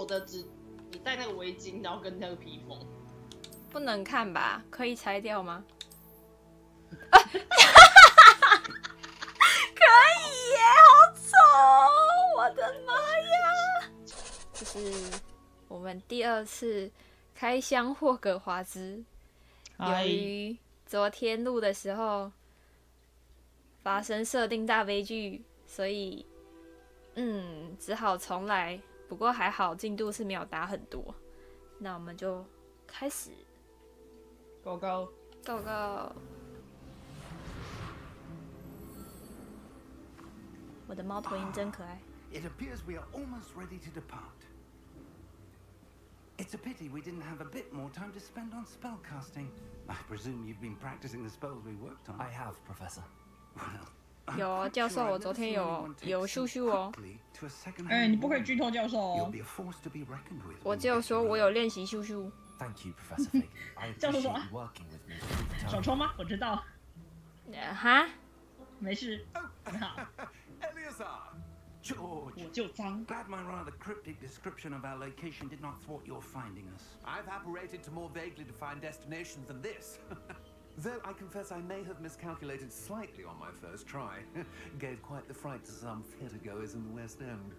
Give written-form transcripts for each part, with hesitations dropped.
有的只戴那个围巾，然后跟那个披风。不能看吧？可以拆掉吗？可以耶，好丑哦！我的妈呀！这是我们第2次开箱霍格华兹。由于昨天录的时候发生设定大悲剧，所以只好重来。不过还好进度是没有打很多。那我们就开始。Go go go go！ 我的猫头鹰真可爱。It appears we are almost ready to depart. It's a pity we didn't have a bit more time to spend on spellcasting. I presume you've been practicing the spells we worked on. I have, Professor. Well, 有教授，我昨天有咻咻哦。你不可以剧透教授哦。我只有说我有练习咻咻。Thank you, Professor Fig. I appreciate you working with me. 手抽吗？我知道。哈？没事。很好。George, 我就脏。 glad my rather cryptic description of our location did not thwart your finding us. I've apparated to more vaguely defined destinations than this. Though I confess I may have miscalculated slightly on my first try. Gave quite the fright to some theatregoers in the West End.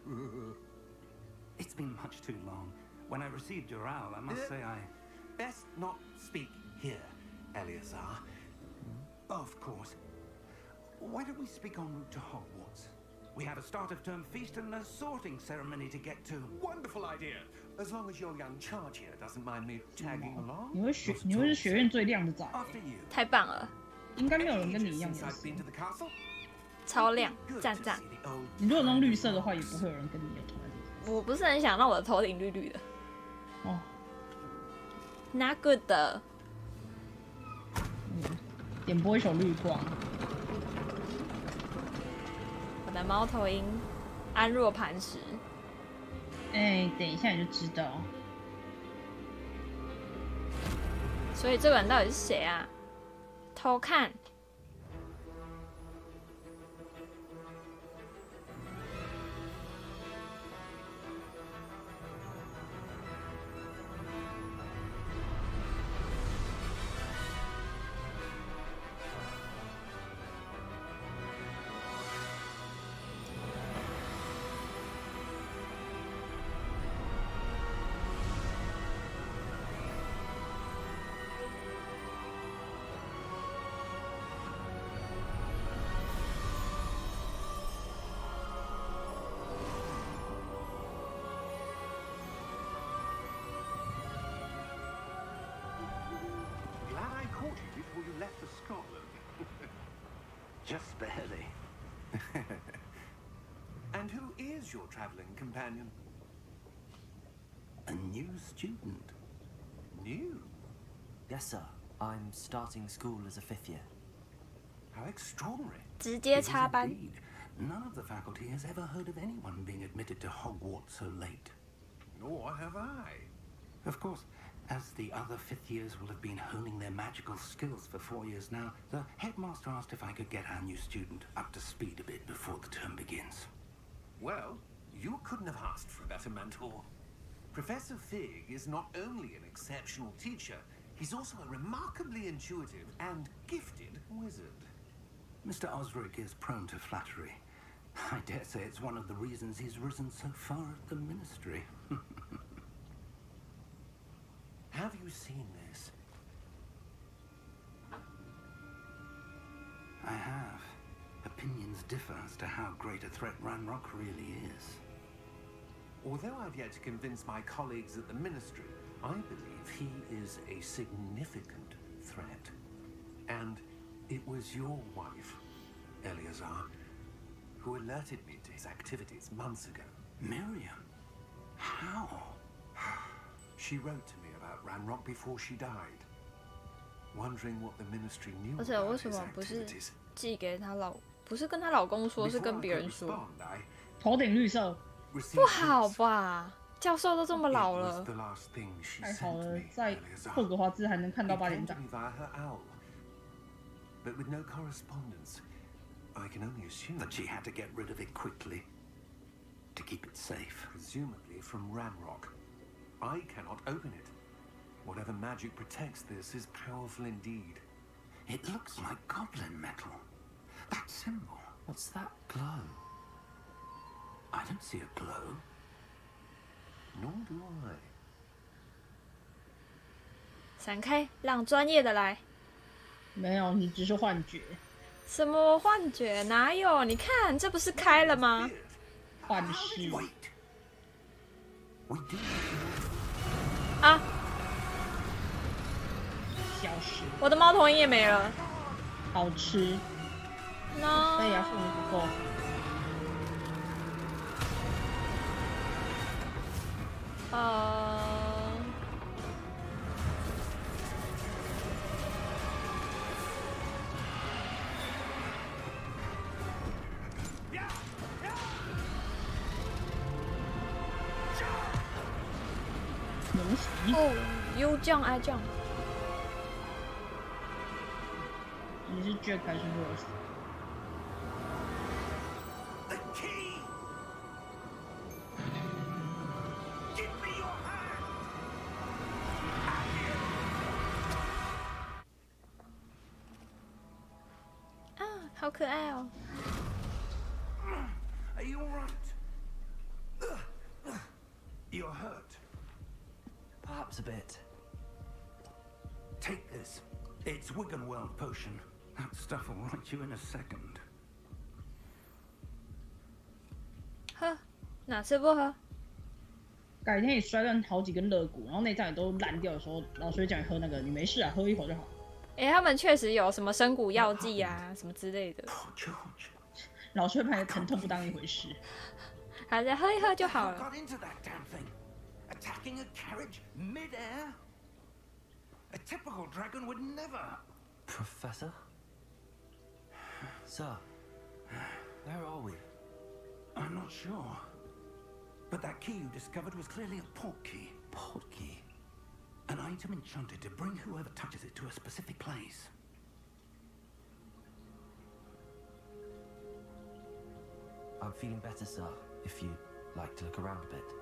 It's been much too long. When I received your owl, I must say I... Best not speak here, Eleazar. Of course. Why don't we speak en route to Hogwarts? We have a start-of-term feast and a sorting ceremony to get to. Wonderful idea. As long as your young charge here doesn't mind me tagging along. 你会是学院最靓的仔。太棒了！应该没有人跟你一样颜 Since 色 I've。been to the castle? 超亮，赞赞！你如果弄绿色的话，也不会有人跟你有同样的。我不是很想让我的头顶绿绿的。哦。Not good 的。点播一首绿光。我的猫头鹰安若磐石。等一下你就知道。所以这个人到底是谁啊？偷看。Before you left for Scotland. Just barely. And who is your travelling companion? A new student. New? Yes, sir. I'm starting school as a 5th year. How extraordinary. 直接插班。 Indeed. None of the faculty has ever heard of anyone being admitted to Hogwarts so late. Nor have I. Of course, as the other 5th years will have been honing their magical skills for 4 years now, the headmaster asked if I could get our new student up to speed a bit before the term begins. Well, you couldn't have asked for a better mentor. Professor Fig is not only an exceptional teacher, he's also a remarkably intuitive and gifted wizard. Mr. Osric is prone to flattery. I dare say it's one of the reasons he's risen so far at the ministry. Have you seen this? I have. Opinions differ as to how great a threat Ranrock really is. Although I've yet to convince my colleagues at the ministry, I believe he is a significant threat. And it was your wife, Eleazar, who alerted me to his activities months ago. Miriam? How? She wrote to me about Ranrock before she died, wondering what the ministry knew 而且 about 为什 his 么不是 activities. 寄给她老，不是跟她老公说，是跟别人说？ Before I could respond, I 头顶绿色。 received 不好 this. 吧？教授都这么老 It was 了 the，last thing she 太好 sent 了， me, 在 Eleazar. 霍格华兹还能看到 It 八 came 点 to 档。 me via her owl, but with no correspondence. I can only assume That she had to get rid of it quickly. to keep it safe. Presumably from Ranrock. I cannot open it. Whatever magic protects this is powerful indeed. It looks like goblin metal. That symbol. What's that glow? I don't see a glow. Nor do I. 闪开，让专业的来。没有，你只是幻觉。什么幻觉？哪有？你看，这不是开了吗？幻视。Wait. We do. 啊！消失。我的猫头鹰也没了。好吃。No。但牙缝不够。哦 ，U 酱 I 酱。你是 Jack 还是 Rose？ The key. Give me your hand. 啊，好可爱哦。Are you all right? You're hurt. Perhaps a bit. Take this. It's Wiggenweld potion. That stuff will right you in a second. 喝，哪次不喝？改天你摔断好几根肋骨，然后内脏也都烂掉的时候，老师会叫你喝那个，你没事啊，喝一口就好。他们确实有什么生骨药剂啊，什么之类的。Poor George. 老师会把你的疼痛不当一回事。还在喝一喝就好 What 了。 got into that damn thing? Attacking a carriage mid-air? A typical dragon would never. Professor? Sir, where are we? I'm not sure. But that key you discovered was clearly a portkey. Portkey? An item enchanted to bring whoever touches it to a specific place. I'm feeling better, sir, if you'd like to look around a bit.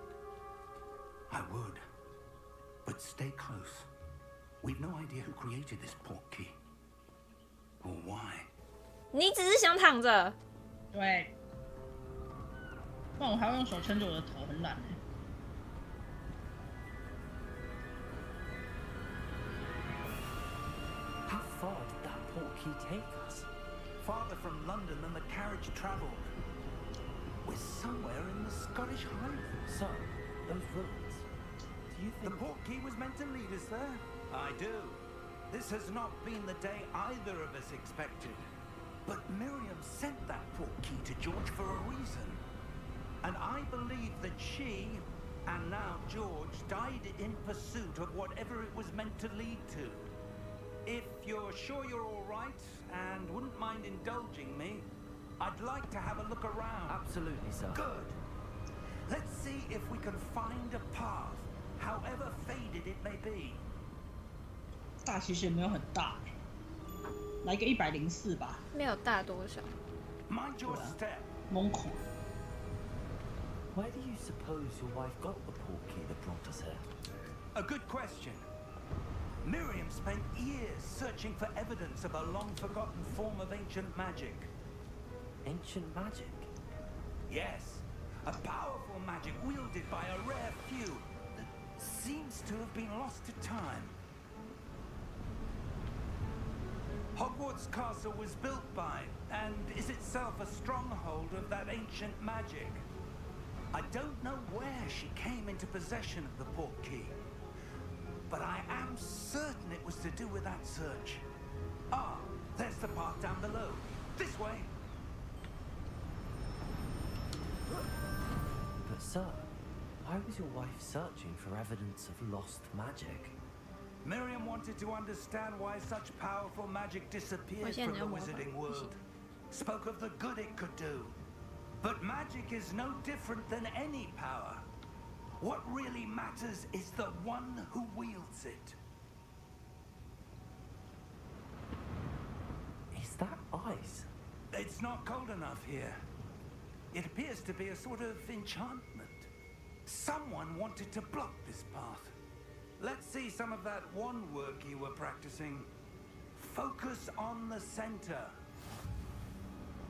I would. But stay close. We've no idea who created this portkey. Or why. 你只是想躺着。对。不然我还要用手撑着我的头，很懒哎。How far did that portkey take us? Farther from London than the carriage travelled. We're somewhere in the Scottish Highlands. Sir, those ruins. Do you The think... portkey was meant to lead us there? I do. This has not been the day either of us expected. But Miriam sent that portkey to George for a reason. And I believe that she, and now George, died in pursuit of whatever it was meant to lead to. If you're sure you're all right and wouldn't mind indulging me, I'd like to have a look around. Absolutely, sir. Good. Let's see if we can find a path, however faded it may be. 大其实也没有很大哎，来个104吧。没有大多少。 Mind your step. 懵恐。 Where do you suppose your wife got the portkey that brought us here? A good question. Miriam spent years searching for evidence of a long-forgotten form of ancient magic. Ancient magic? Yes, a powerful magic wielded by a rare few that seems to have been lost to time. Hogwarts Castle was built by, and is itself a stronghold of that ancient magic. I don't know where she came into possession of the portkey, but I am certain it was to do with that search. Ah, there's the path down below. This way. But sir, why was your wife searching for evidence of lost magic? Miriam wanted to understand why such powerful magic disappeared from the wizarding world. Spoke of the good it could do. But magic is no different than any power. What really matters is the one who wields it. Is that ice? It's not cold enough here. It appears to be a sort of enchantment. Someone wanted to block this path. Let's see some of that wand work you were practicing. Focus on the center.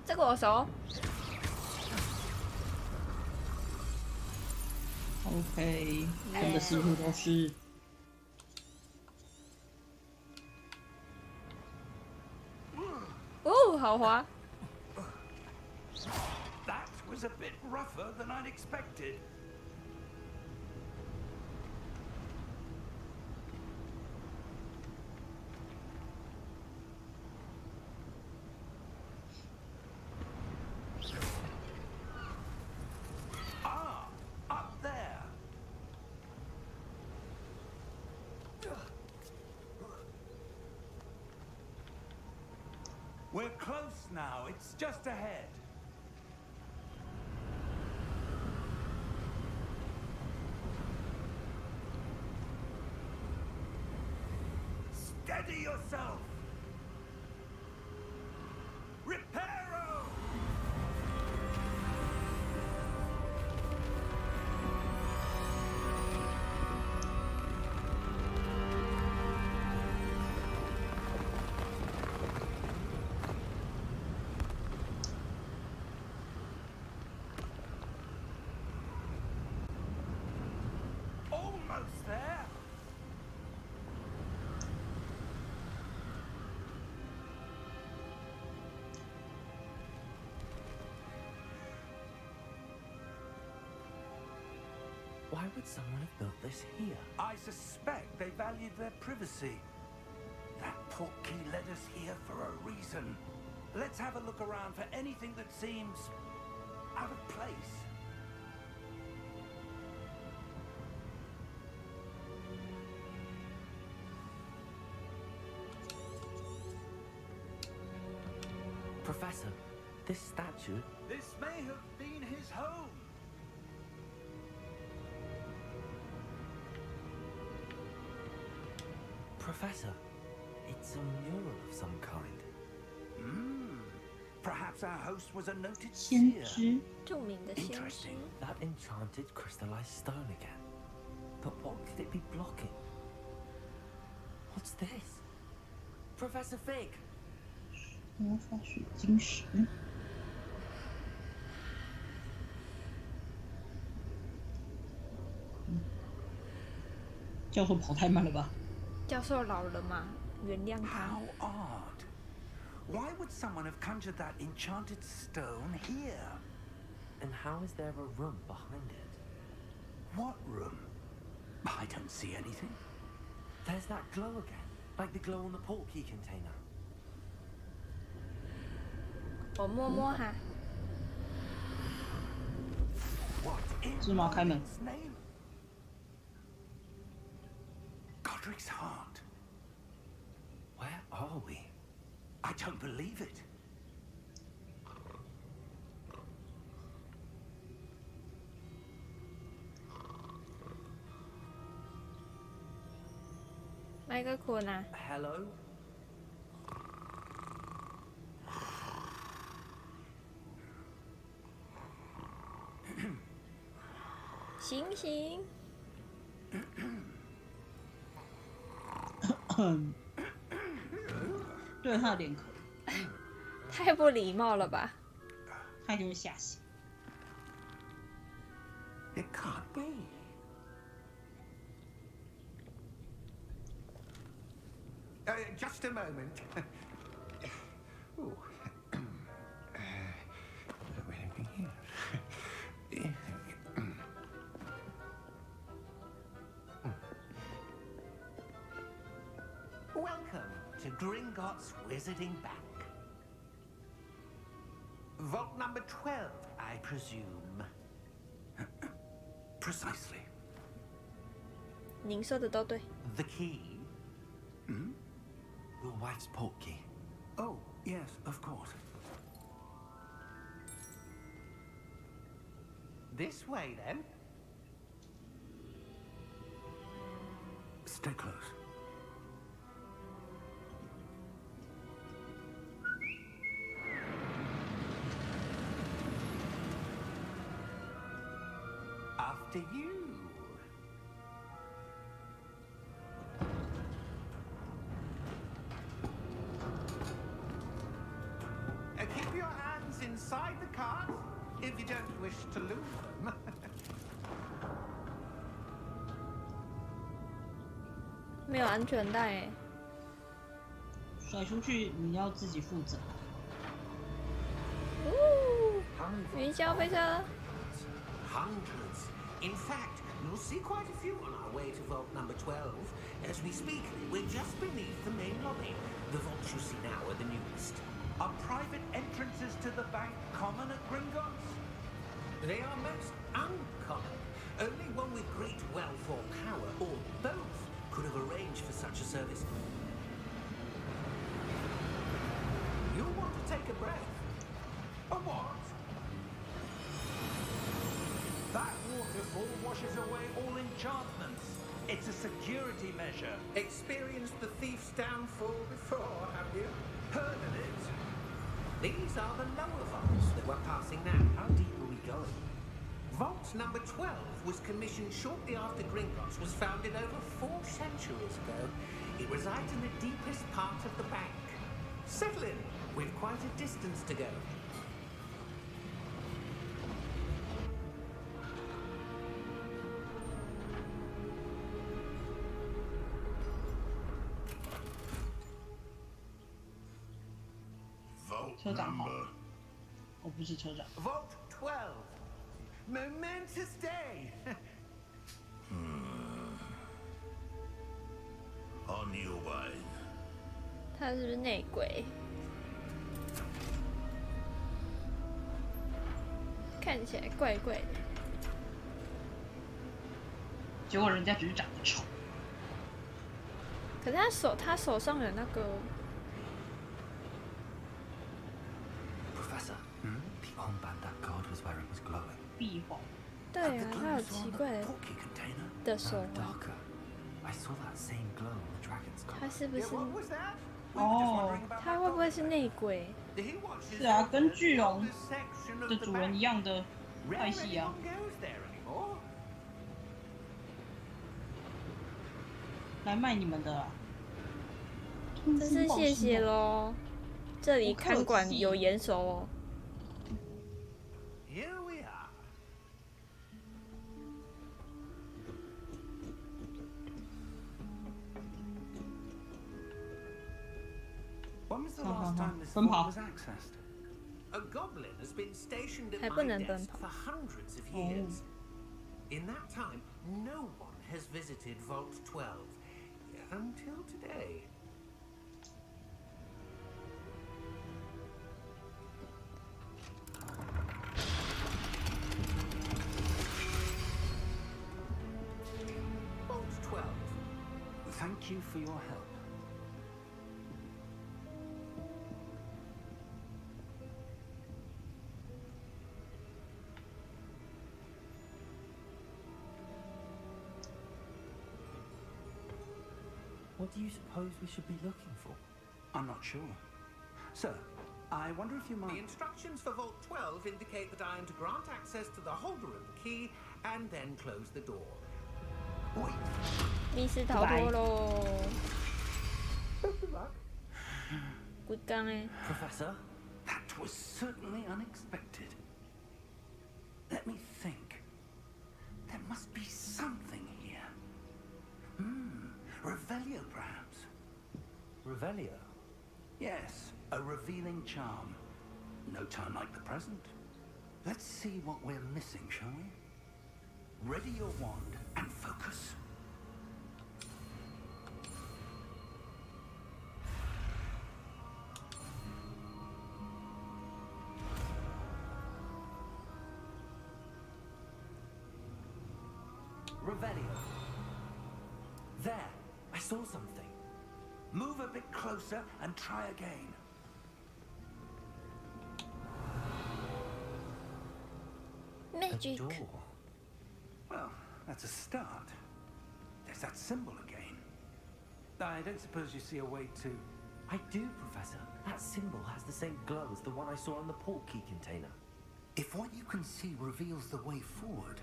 这个我熟。OK，真的似乎都是。哦，好滑。That was a bit rougher than I'd expected. We're close now. It's just ahead. Steady yourself. Reparo! Almost there. Why would someone have built this here? I suspect they valued their privacy. That portkey led us here for a reason. Let's have a look around for anything that seems out of place. Professor, this statue... This may have been his home. Professor, it's a mural of some kind. Perhaps our host was a noted 先 seer. 知。著名的先知 Interesting.。 That enchanted crystallized stone again. But what could it be blocking? What's this? Professor Fig! 魔法水晶石。教授跑太慢了吧？教授老了嘛，原谅他。 How odd. Why would someone have conjured that enchanted stone here? And how is there a room behind it? What room? I don't see anything. There's that glow again, like the glow on the portkey container. 我摸摸哈。 What in 芝麻开门。 Godric's name? Godric's heart. Where are we? I don't believe it. 麦克困啊。 Hello? 醒醒！对他的脸口，太不礼貌了吧！他一定会吓醒。 It can't be. Just a moment. Ooh. Anything here? Welcome to Gringotts Wizarding Bank. Vault number 12, I presume. Precisely. 您说的都对。 The key? Your wife's portkey. Oh, yes, of course. This way, then. Stay close. after you. Keep your hands inside the cart if you don't wish to lose them. 没有安全带哎。甩出去你要自己负责。云霄飞车。Hundreds. In fact, you'll see quite a few on our way to vault number 12. As we speak, we're just beneath the main lobby. The vaults you see now are the newest. Are private entrances to the bank common at Gringotts? They are most uncommon. Only one with great wealth or power, or both, could have arranged for such a service. You'll want to take a breath. A what? That waterfall washes away all enchantments. It's a security measure. Experienced the thief's downfall before, have you? Heard of it? These are the lower vaults that we're passing now. How deep are we going? Vault number 12 was commissioned shortly after Gringotts was founded over 4 centuries ago. It resides in the deepest part of the bank. Settle in. We've quite a distance to go. Vault 车长好，我不是车长。 Vault 12. Momentous day. On your way. 他是不是内鬼？看起来怪怪的。结果人家只是长得丑。可是他手上有那个。 Professor, the armband that guard was wearing was glowing. 壁画。对啊，他有奇怪的手环。 Darker. I saw that same glow on the dragon's collar. 他是不 Yeah, 是？ what was that? 哦，他会不会是内鬼？是啊，跟巨龙的主人一样的派系啊。来卖你们的啊！真是谢谢咯，这里看管有严守哦。 Here we are. When was the last time this vault was accessed? A goblin has been stationed at 还不 my 能奔 desk 跑。 for hundreds of years. In that time, no one has visited Vault 12 until today. Vault 12. Thank you for your help. What do you suppose we should be looking for? I'm not sure. Sir, I wonder if you The might... instructions for Vault 12 indicate that I am to grant access to the holder of the key and then close the door. Wait. 密室逃脱喽！ Good 刚哎， Professor? That was certainly unexpected. Let me think. There must be something here. Revelio, perhaps. Revelio? Yes, a revealing charm. No time like the present. Let's see what we're missing, shall we? Ready your wand and focus. Revelio. There, I saw something. Move a bit closer and try again. A Magic。 door. Well, that's a start. There's that symbol again. I don't suppose you see a way to... I do, Professor. That symbol has the same glow as the one I saw on the port key container. If what you can see reveals the way forward,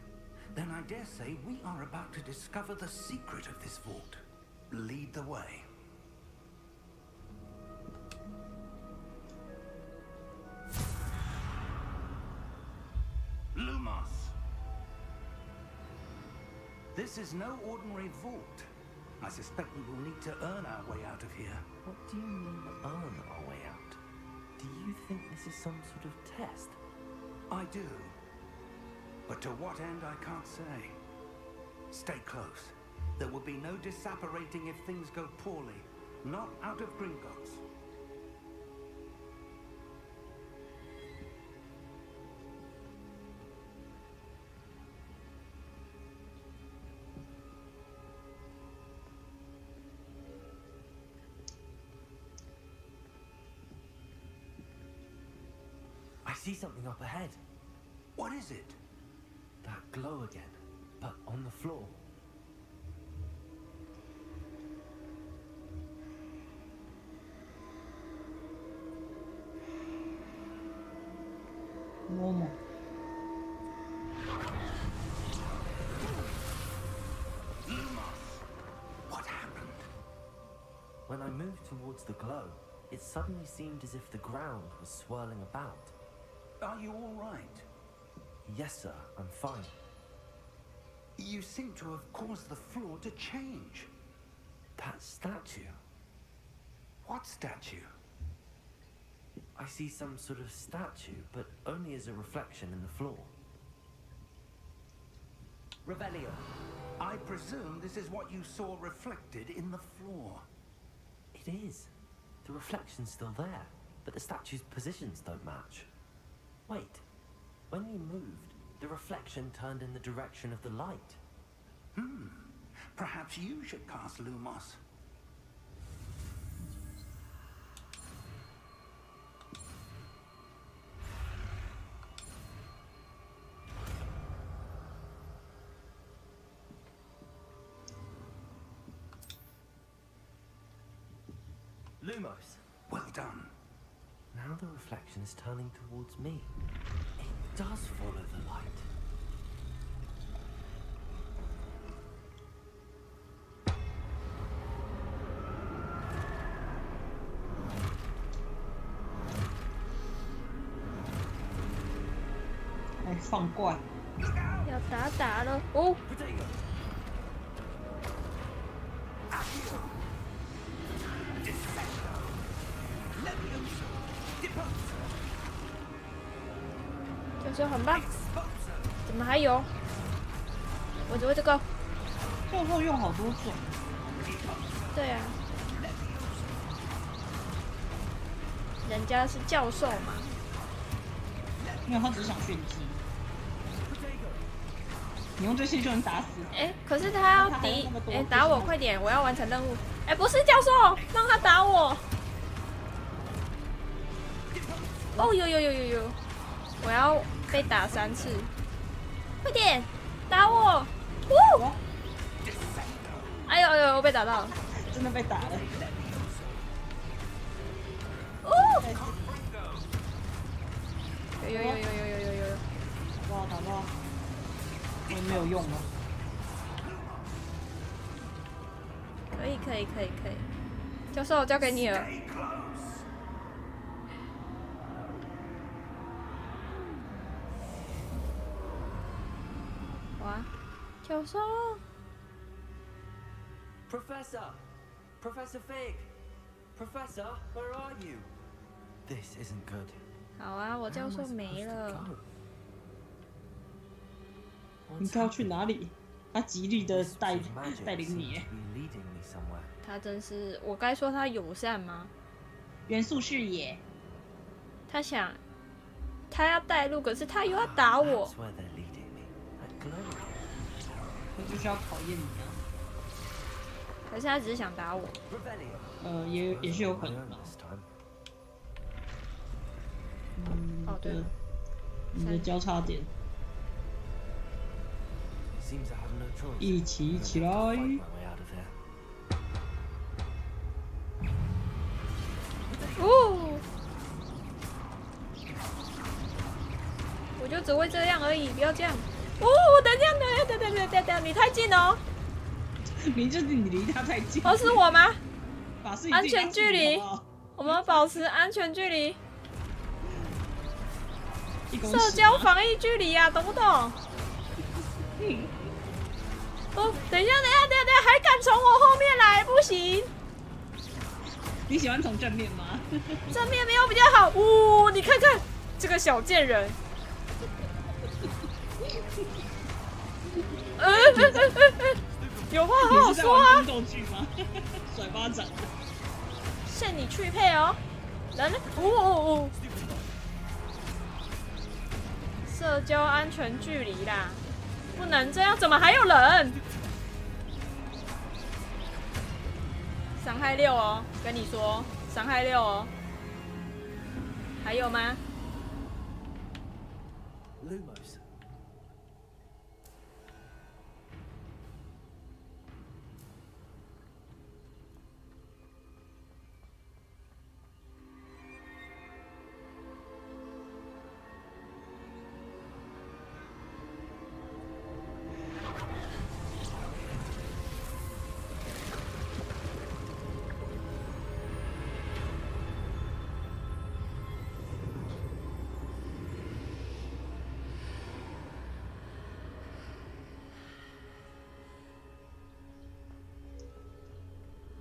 Then I dare say we are about to discover the secret of this vault. Lead the way. Lumos. This is no ordinary vault. I suspect we will need to earn our way out of here. What do you mean, earn our way out? Do you think this is some sort of test? I do. But to what end, I can't say. Stay close. There will be no disapparating if things go poorly. Not out of Gringotts. I see something up ahead. What is it? That glow again, but on the floor. Normal. Lumos! What happened? When I moved towards the glow, it suddenly seemed as if the ground was swirling about. Are you all right? Yes, sir, I'm fine. You seem to have caused the floor to change. That statue. What statue? I see some sort of statue, but only as a reflection in the floor. Revelio. I presume this is what you saw reflected in the floor. It is. The reflection's still there, but the statue's positions don't match. Wait. When you moved, the reflection turned in the direction of the light. Perhaps you should cast Lumos. Lumos! Well done. Now the reflection is turning towards me. It does follow the light.来放怪，要打了哦！ 教授很棒，怎么还有？我只会这个。教授用好多种。对啊，人家是教授嘛。没有，他只是想炫技。你用最新就能打死。哎，可是他要敌，哎，打我快点，我要完成任务。哎，不是教授，让他打我。哦，有，我要被打3次，快点打我！呜！哎呦，我被打到了，真的被打了。哦！有，打不好，我也没有用了。可以，教授交给你了。哇，教授 Professor Fig! Professor, where are you? This isn't good. 好啊，我教授没了。你要去哪里？他极力的带领你。他真是，我该说他友善吗？元素视野。他要带路，可是他又要打我。我就是要考验你啊！可是他只是想打我。也是有可能的。哦，对了，你的交叉点。一起来！哦，我就只会这样而已，不要这样。等一下，等，你太近了哦。你就是你离他太近。哦，是我吗？法师，安全距离，我们保持安全距离。社交防疫距离啊，懂不懂？哦，等一下，还敢从我后面来，不行。你喜欢从正面吗？正面没有比较好。你看看这个小贱人。有话好好说啊！甩巴掌，限你去配哦。人呢？社交安全距离啦，不能这样，怎么还有人？伤害6哦，跟你说，伤害6哦。还有吗？ Lumos.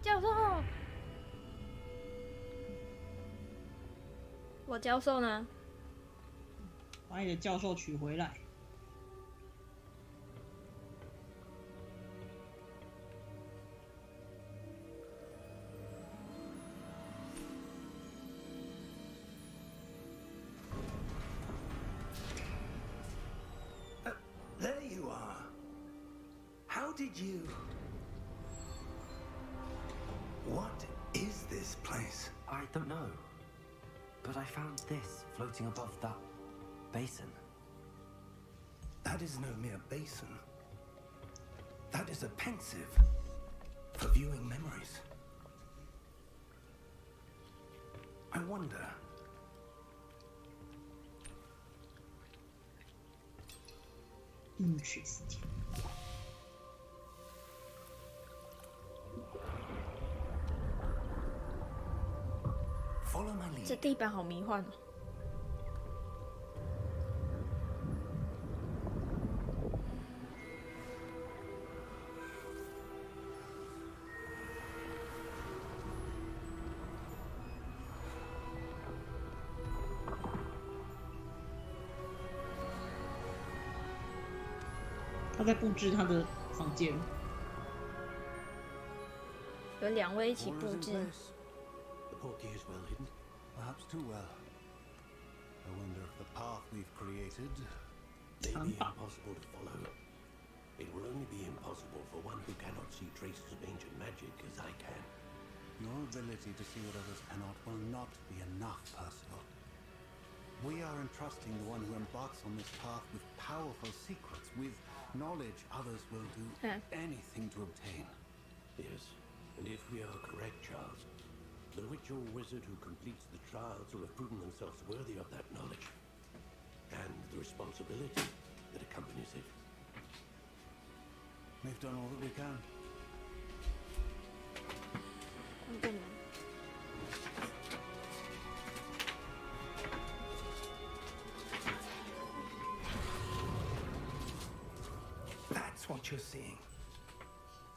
教授，我教授呢？把你的教授取回来。There you are. How did you? What is this place? I don't know. But I found this floating above that basin. That is no mere basin. That is a pensive for viewing memories. I wonder. Interesting. 这地板好迷幻哦。他在布置他的房间，有2位一起布置。 The portkey is well hidden. Perhaps too well. I wonder if the path we've created may be impossible to follow. It will only be impossible for one who cannot see traces of ancient magic as I can. Your ability to see what others cannot will not be enough, Percival. We are entrusting the one who embarks on this path with powerful secrets, with knowledge others will do anything to obtain. Yes, and if we are correct, Charles, the witch or wizard who completes the trials will have proven themselves worthy of that knowledge and the responsibility that accompanies it. We've done all that we can. That's what you're seeing.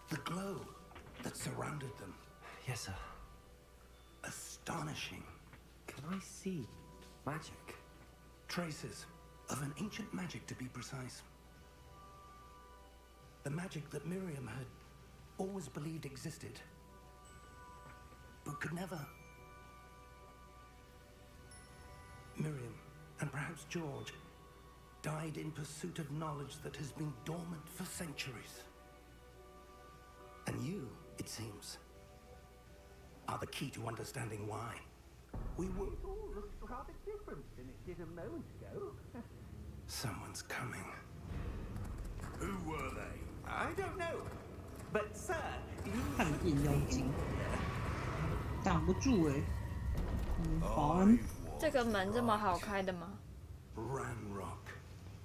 The glow that surrounded them. Yes, sir. Astonishing. Can I see magic? Traces of an ancient magic, to be precise. The magic that Miriam had always believed existed, but could never. Miriam, and perhaps George, died in pursuit of knowledge that has been dormant for centuries. And you, it seems, are the key to understanding why. We were... It all looks rather different than it did a moment ago. Someone's coming. Who were they? I don't know. But, sir, you... 看变妖精，挡不住哎、保安这个门这么好开的吗？ Ranrock.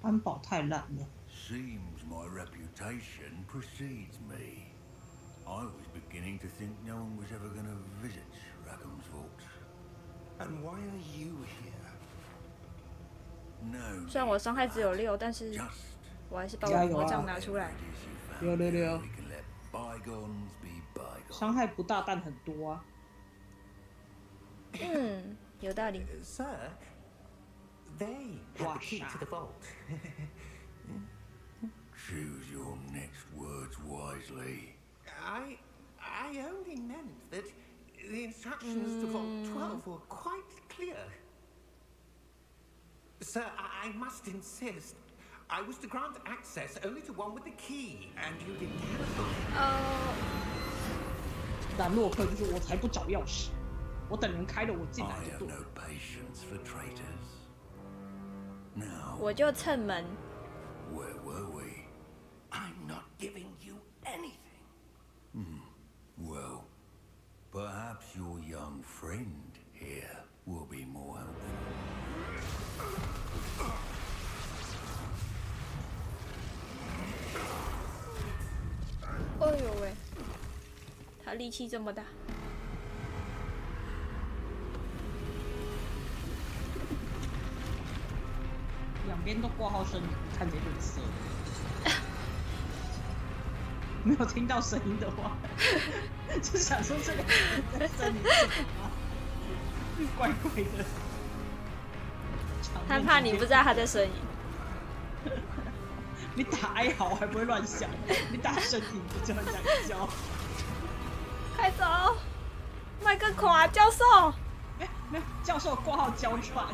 安保太烂了。Seems my reputation precedes me. I was beginning to think no one was ever going to visit Rackham's vault. And why are you here? No. 虽然我伤害只有6，但是我还是把我的魔杖拿出来。666。伤害不大，但很多啊。有道理。Sir, they have the key to the vault. Choose your next words wisely. I only meant that the instructions to Vault 12 were quite clear. Sir, I must insist. I was to grant access only to one with the key, and you didn't have 但洛克就是我才不找钥匙，我等人开了我进来就对了。我就蹭门。Where were we? I'm not giving you anything. Well, perhaps your young friend here will be more helpful. 哎呦喂，他力气这么大。两边都挂号声，看起来很色。没有听到声音的话，就想说这个人在声音什么？怪怪的。他怕你不知道他在呻吟。你打哀嚎还不会乱想，你打呻吟就这样叫。快走！麦克垮，教授。没有，教授挂号交传。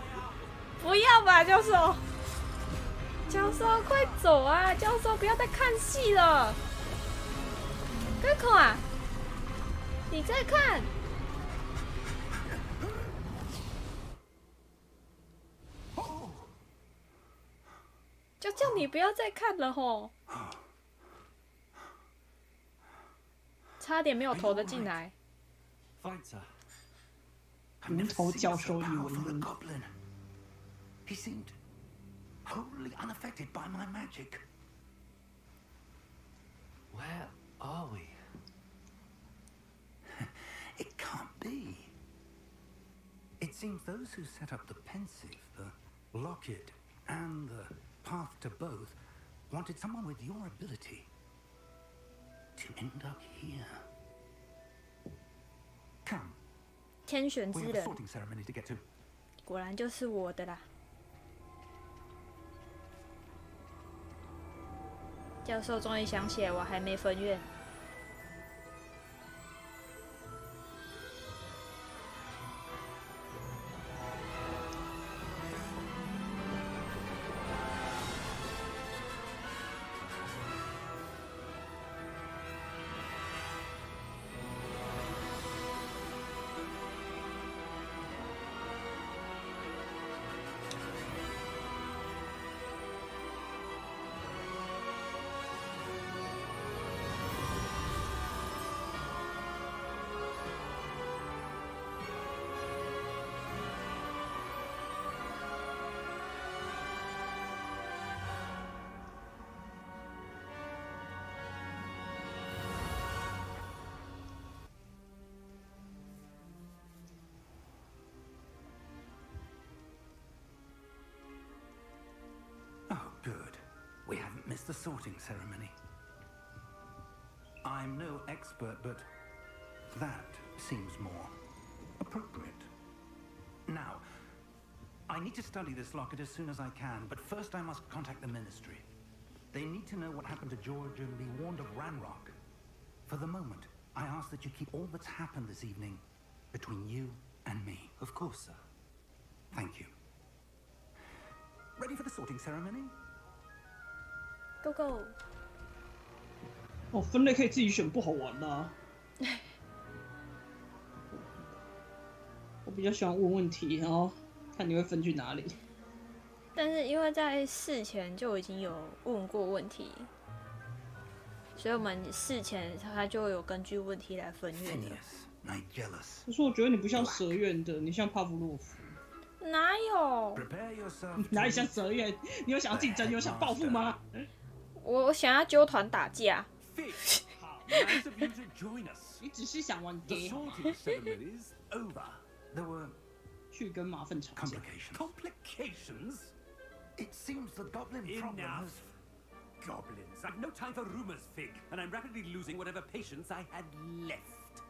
不要吧，教授。教授，快走啊！教授，不要再看戏了。麦克啊，你在看？就叫你不要再看了吼。差点没有投得进来。无头教授以为论。 He seemed wholly unaffected by my magic. Where are we? It can't be. It seems those who set up the pensive, the locket, and the path to both wanted someone with your ability to end up here. Come. 天选之 We have a 人， sorting ceremony to get to. 果然就是我的啦。教授终于想起来，我还没分院。Good. We haven't missed the sorting ceremony. I'm no expert, but that seems more appropriate. Now, I need to study this locket as soon as I can, but first I must contact the ministry. They need to know what happened to George and be warned of Ranrock. For the moment, I ask that you keep all that's happened this evening between you and me. Of course, sir. Thank you. Ready for the sorting ceremony? Go go！ 哦，分类可以自己选，不好玩啦。我比较喜欢问问题，然后看你会分去哪里。但是因为在事前就已经有问过问题，所以我们事前他就有根据问题来分院的。可是我觉得你不像蛇院的，你像帕夫洛夫。哪有？哪里像蛇院？你有想要竞争，有想报复吗？我想要揪团打架。Nice of you to join us. 你只是想玩 The gay 好吗 sorting ceremony is over. There were 去跟马粪吵架。 complications. It seems the goblin problem Enough. has... Goblins. I've no time for rumors, Fig, and I'm rapidly losing whatever patience I had left.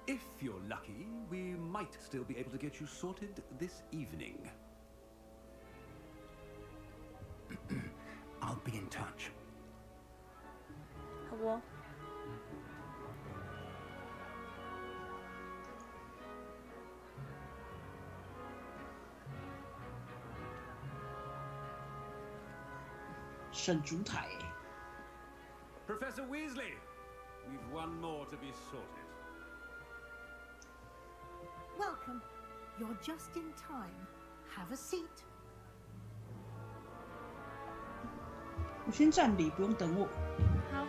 If you're lucky, we might still be able to get you sorted this evening. I'll be in touch. 好不？省烛台。 Professor Weasley, we've one more to be sorted. Welcome. You're just in time. Have a seat. 我先站礼，不用等我。好。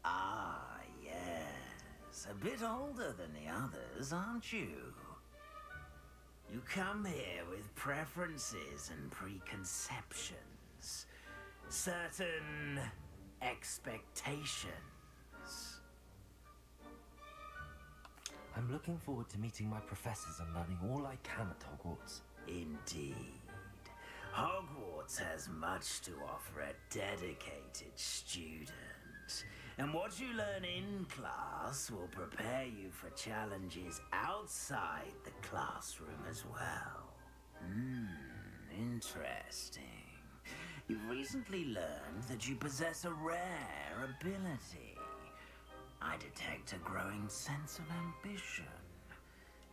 Ah, yes. A bit older than the others, aren't you? You come here with preferences and preconceptions. Certain expectations. I'm looking forward to meeting my professors and learning all I can at Hogwarts. Indeed. Hogwarts has much to offer a dedicated student. And what you learn in class will prepare you for challenges outside the classroom as well. Interesting. You've recently learned that you possess a rare ability. I detect a growing sense of ambition,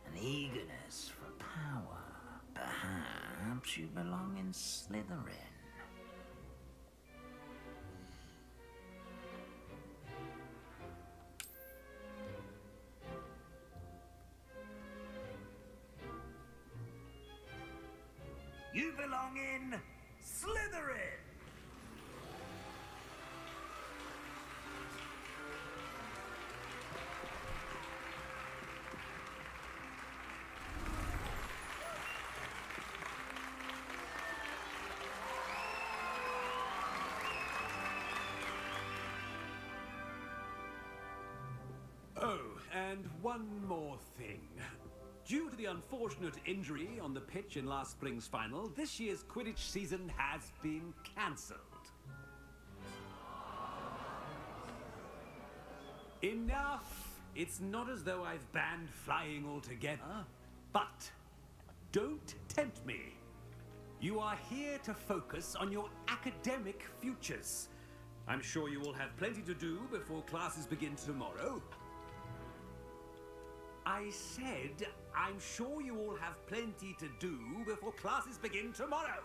an eagerness for power. Perhaps you belong in Slytherin. You belong in Slytherin! Oh, and one more thing. Due to the unfortunate injury on the pitch in last spring's final, this year's Quidditch season has been cancelled. Enough! It's not as though I've banned flying altogether, but don't tempt me. You are here to focus on your academic futures. I'm sure you will have plenty to do before classes begin tomorrow. I said, I'm sure you all have plenty to do before classes begin tomorrow.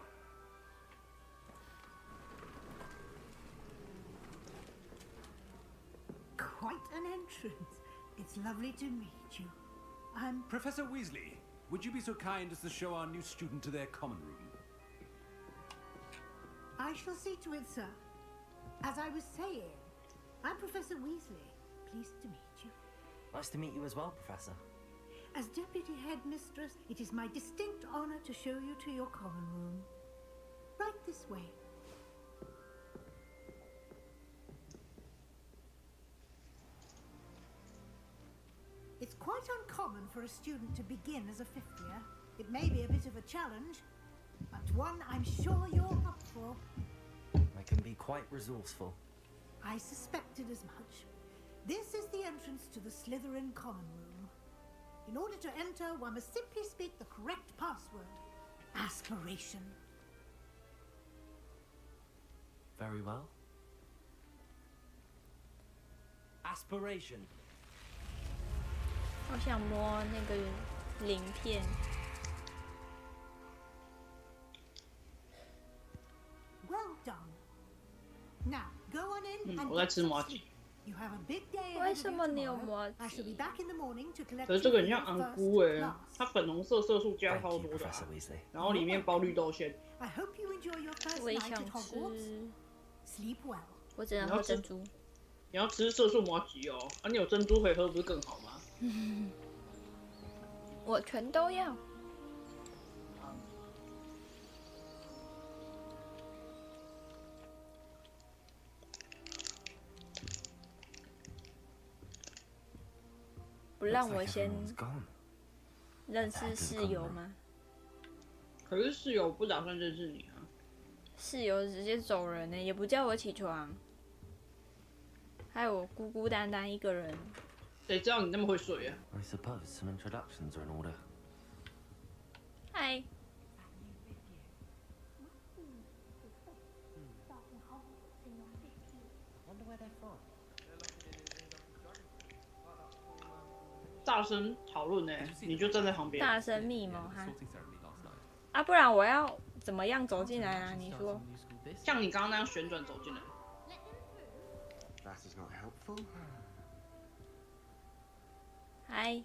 Quite an entrance. It's lovely to meet you. I'm... Professor Weasley, would you be so kind as to show our new student to their common room? I shall see to it, sir. As I was saying, I'm Professor Weasley. Pleased to meet you. Nice to meet you as well, Professor. As Deputy Headmistress, it is my distinct honor to show you to your common room. Right this way. It's quite uncommon for a student to begin as a fifth year. It may be a bit of a challenge, but one I'm sure you're up for. I can be quite resourceful. I suspected as much. This is the entrance to the Slytherin common room. In order to enter, one must simply speak the correct password. Aspiration. Very well. Aspiration. 好想摸那个鳞片。 Well done. Now, go on in and 我在 get 吃 some 麻 sleep. 糬。 You have a big day 为 ahead 什 of 么 you 你有 tomorrow. 麻 I shall be 糬？ back in the morning to collect 可是 you 这个 for 很 your 像 first 昂菇哎， class. 它粉红色色素加 Thank 超 you, 多的啊、 Professor Weasley. 然后里面包绿豆馅。 I hope you enjoy your first 我也 night 想 at Hogwarts. 吃， Sleep well. 我只能喝珍珠。你要吃色素麻糬哦，啊，你有珍珠可以喝，不是更好吗？我全都要。不让我先认识室友吗？可是室友不打算认识你啊。室友直接走人呢，也不叫我起床，还有我孤孤单单一个人。谁知道你那么会睡啊 I suppose some introductions are in order. 嗨。大声讨论呢，你就站在旁边。大声密谋哈。啊，不然我要怎么样走进来啊？你说。像你刚刚那样旋转走进来。That is not helpful. Hi.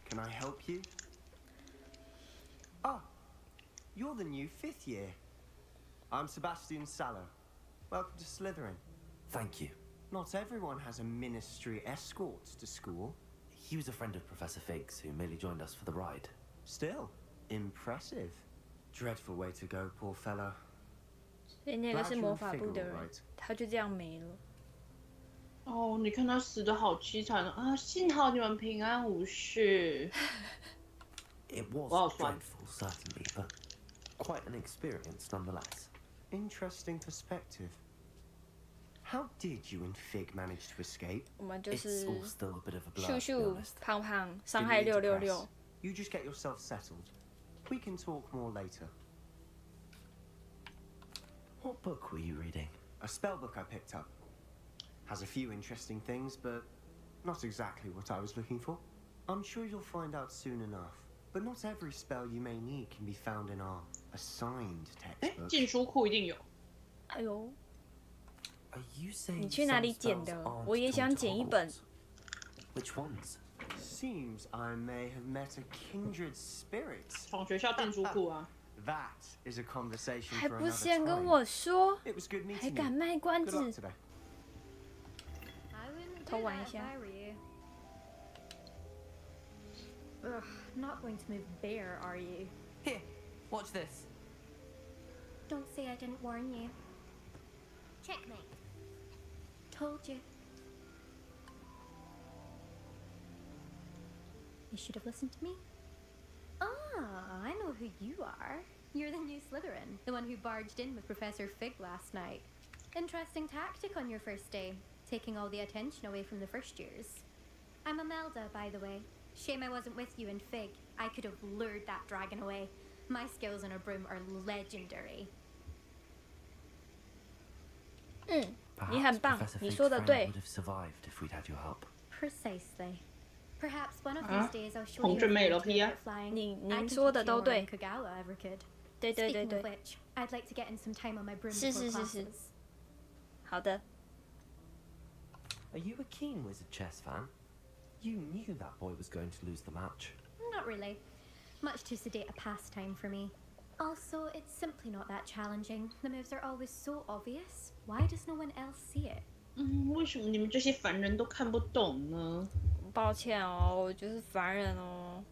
Can I help you? Ah, you're the new 5th year. I'm Sebastian Sallow. Welcome to Slytherin. Thank you. Not everyone has a ministry escort to school. He was a friend of Professor Fig's who merely joined us for the ride. Still, impressive. Dreadful way to go, poor fellow. 所以那个是魔法部的人，他就这样没了。哦，你看他死得好凄惨啊！幸好你们平安无事。It was dreadful, certainly, but quite an experience nonetheless. Interesting perspective. How did you and Fig manage to escape? 我们就是咻咻胖胖伤害666。You just get yourself settled. We can talk more later. What book were you reading? A spell book I picked up. Has a few interesting things, but not exactly what I was looking for. I'm sure you'll find out soon enough. But not every spell you may need can be found in our assigned textbook. 禁书库一定有。哎呦。 你去哪里捡的？我也想捡一本。 Which ones? Seems I may have met a kindred spirit. 从学校禁书库啊。That is a conversation 还 for 不 another 先跟 time. 我说， It was good meeting 还 you. 敢卖关 Good luck 子？ today. 偷玩一下。 Ugh, not going to move bare, are you? Here, watch this. Don't say I didn't warn you. Checkmate. Told you. You should have listened to me. Ah, I know who you are. You're the new Slytherin, the one who barged in with Professor Fig last night. Interesting tactic on your first day, taking all the attention away from the first years. I'm Imelda, by the way. Shame I wasn't with you in Fig. I could have lured that dragon away. My skills on a broom are legendary. 你很棒，你说的对。 Precisely. Perhaps one of these days I'll show 红俊妹了 you P 啊。您说的都对。对对对对。 I'd like to get in some time on my broom 是 before 是是是。 classes. 好的。 Are you a keen Wizard chess fan? You knew that boy was going to lose the match. Not really. Much too sedate a pastime for me. Also, it's simply not that challenging. The moves are always so obvious. Why does no one else see it? 为什么你们这些凡人都看不懂呢？抱歉哦，我就是凡人哦。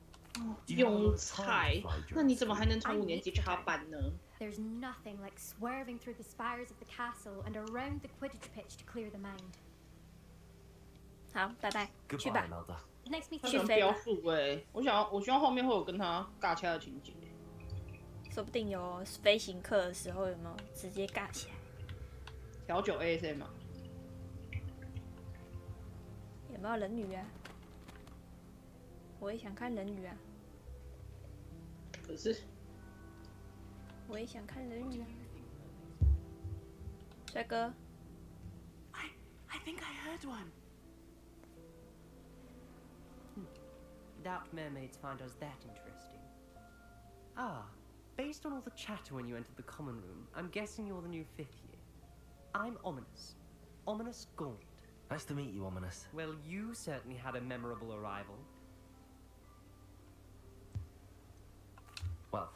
庸才，那你怎么还能从5年级插班呢？ There's nothing like swerving through the spires of the castle and around the Quidditch pitch to clear the mind. 好，拜拜，去吧。 Nice meeting 他 you. 想标速我希望后面会有跟他尬掐的情节。说不定有飞行课的时候有没有直接尬起来？调酒 ASM 嘛？有没有人鱼啊？我也想看人鱼啊。可是，我也想看人鱼啊。帅哥。I think I heard one. Doubt mermaids find us that interesting. Ah, based on all the chatter when you entered the common room, I'm guessing you're the new 5th year. I'm Ominous. Ominous Gaunt. Nice to meet you, Ominous. Well, you certainly had a memorable arrival. Well,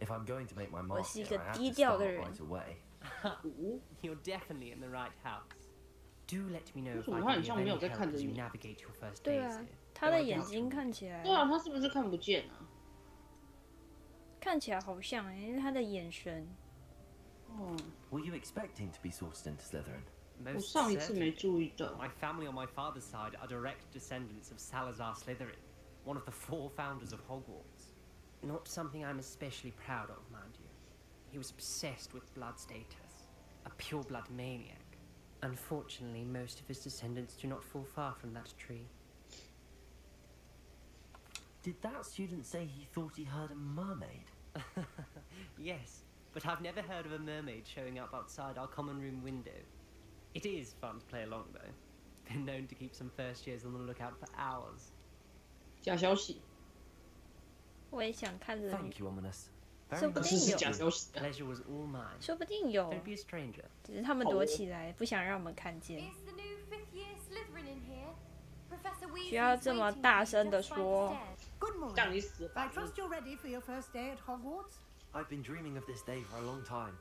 if I'm going to make my mark, 我是一个 I have 低 to 调 start 的人。 right away. You're definitely in the right house. Do let me know if 为什么 I 他 can 很 be 像 of 没有 any 在 help 看着 as you 你？ navigate your first 对 days 啊 here.，他的眼睛看起来，对啊，他是不是看不见啊？看起来好像因为他的眼神。Were you expecting to be sorted into Slytherin? 我上一次没注意到。My family on my father's side are direct descendants of Salazar Slytherin, one of the 4 founders of Hogwarts. Not something I'm especially proud of, mind you. He was obsessed with blood status, a pure-blood maniac. Unfortunately, most of his descendants do not fall far from that tree. Did that student say he thought he heard a mermaid? Yes, but I've never heard of a mermaid showing up outside our common room window. It is fun to play along, though. Been known to keep some first years on the lookout for hours. 假消息。我也想看着。Thank you, Ominous. 说不定有。假消息。Pleasure was all mine. 说不定有。 Don't be a stranger. 只是他们躲起来，不想让我们看见。需要这么大声的说。Good morning. I trust you're ready for your first day at Hogwarts. I've been dreaming of this day for a long time.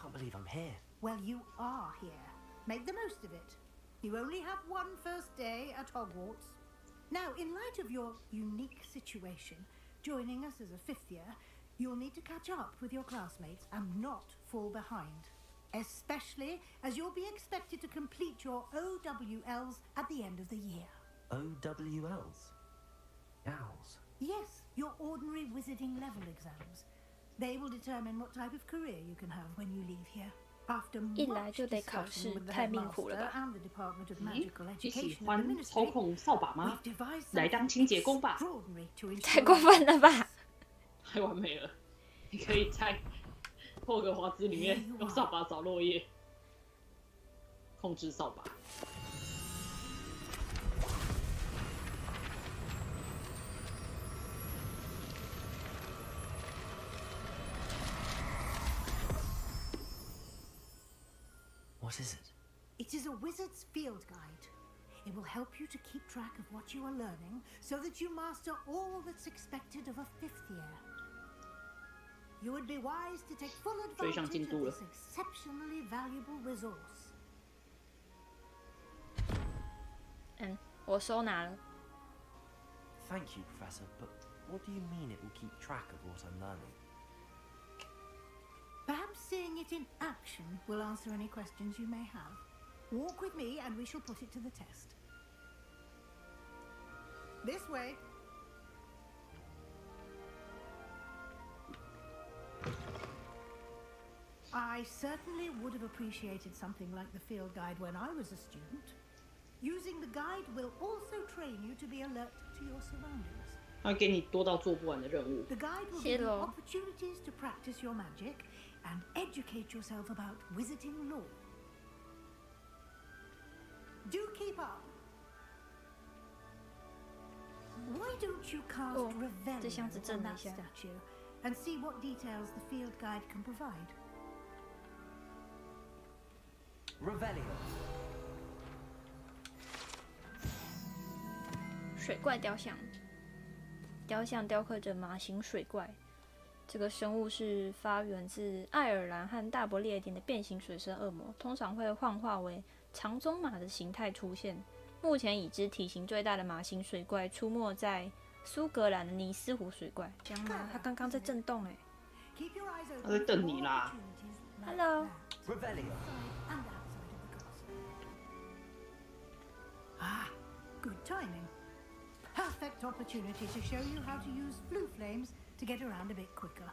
Can't believe I'm here. Well, you are here. Make the most of it. You only have one first day at Hogwarts. Now, in light of your unique situation, joining us as a 5th year, you'll need to catch up with your classmates and not fall behind. Especially as you'll be expected to complete your OWLs at the end of the year. OWLs? Owls? Yes, your ordinary wizarding level exams. They will determine what type of career you can have when you leave here. After much discussion with the headmaster and the Department of Magical Education and the Ministry, we've devised something extraordinary to ensure... 太过分了吧！太完美了，你可以在霍格华兹里面用扫把扫落叶，控制扫把。What is it? It is a wizard's field guide. It will help you to keep track of what you are learning so that you master all that's expected of a 5th year. You would be wise to take full advantage of this exceptionally valuable resource. 我收拿了。 Thank you, Professor, but what do you mean it will keep track of what I'm learning? Perhaps seeing it in action will answer any questions you may have. Walk with me and we shall put it to the test. This way. I certainly would have appreciated something like the field guide when I was a student. Using the guide will also train you to be alert to your surroundings. 它给你多到做不完的任务。 The guide will give you opportunities to practice your magic and educate yourself about wizarding lore. Do keep up. Why don't you cast Revelio on that statue and see what details the field guide can provide? Revelio. 水怪雕像，雕像雕刻着马形水怪。这个生物是发源自爱尔兰和大不列颠的变形水生恶魔，通常会幻化为长鬃马的形态出现。目前已知体型最大的马形水怪出没在苏格兰的尼斯湖水怪。这样吗？它刚刚在震动哎。它在瞪你啦。Hello. Revelio. Ah, good timing. Perfect opportunity to show you how to use blue flames to get around a bit quicker.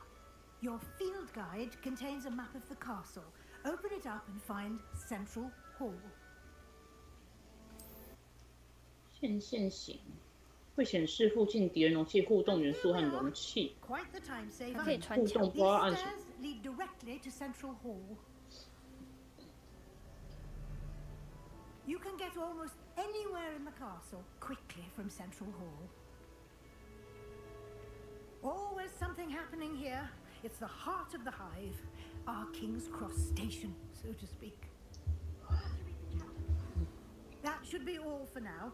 Your field guide contains a map of the castle. Open it up and find Central Hall. 线性会显示附近敌人容器互动元素和容器。 Quite the time saver. 可以穿墙。 These stairs lead directly to Central Hall. You can get almost anywhere in the castle quickly from Central Hall. Always something happening here. It's the heart of the hive, our King's Cross station, so to speak. That should be all for now.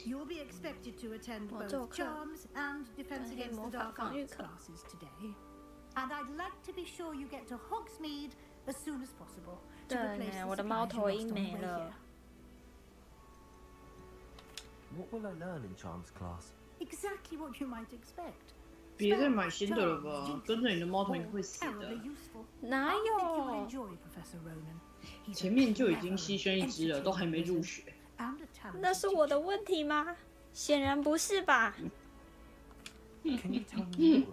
You'll be expected to attend both Charms and Defense Against the Dark Arts classes today. And I'd like to be sure you get to Hogsmeade as soon as possible to replace the supplies you lost on the way here. What will I learn in Charms class? Exactly what you might expect. 别再买新的了吧，跟着你的猫头鹰会死的。哪有？前面就已经牺牲一只了，都还没入学。那是我的问题吗？显然不是吧。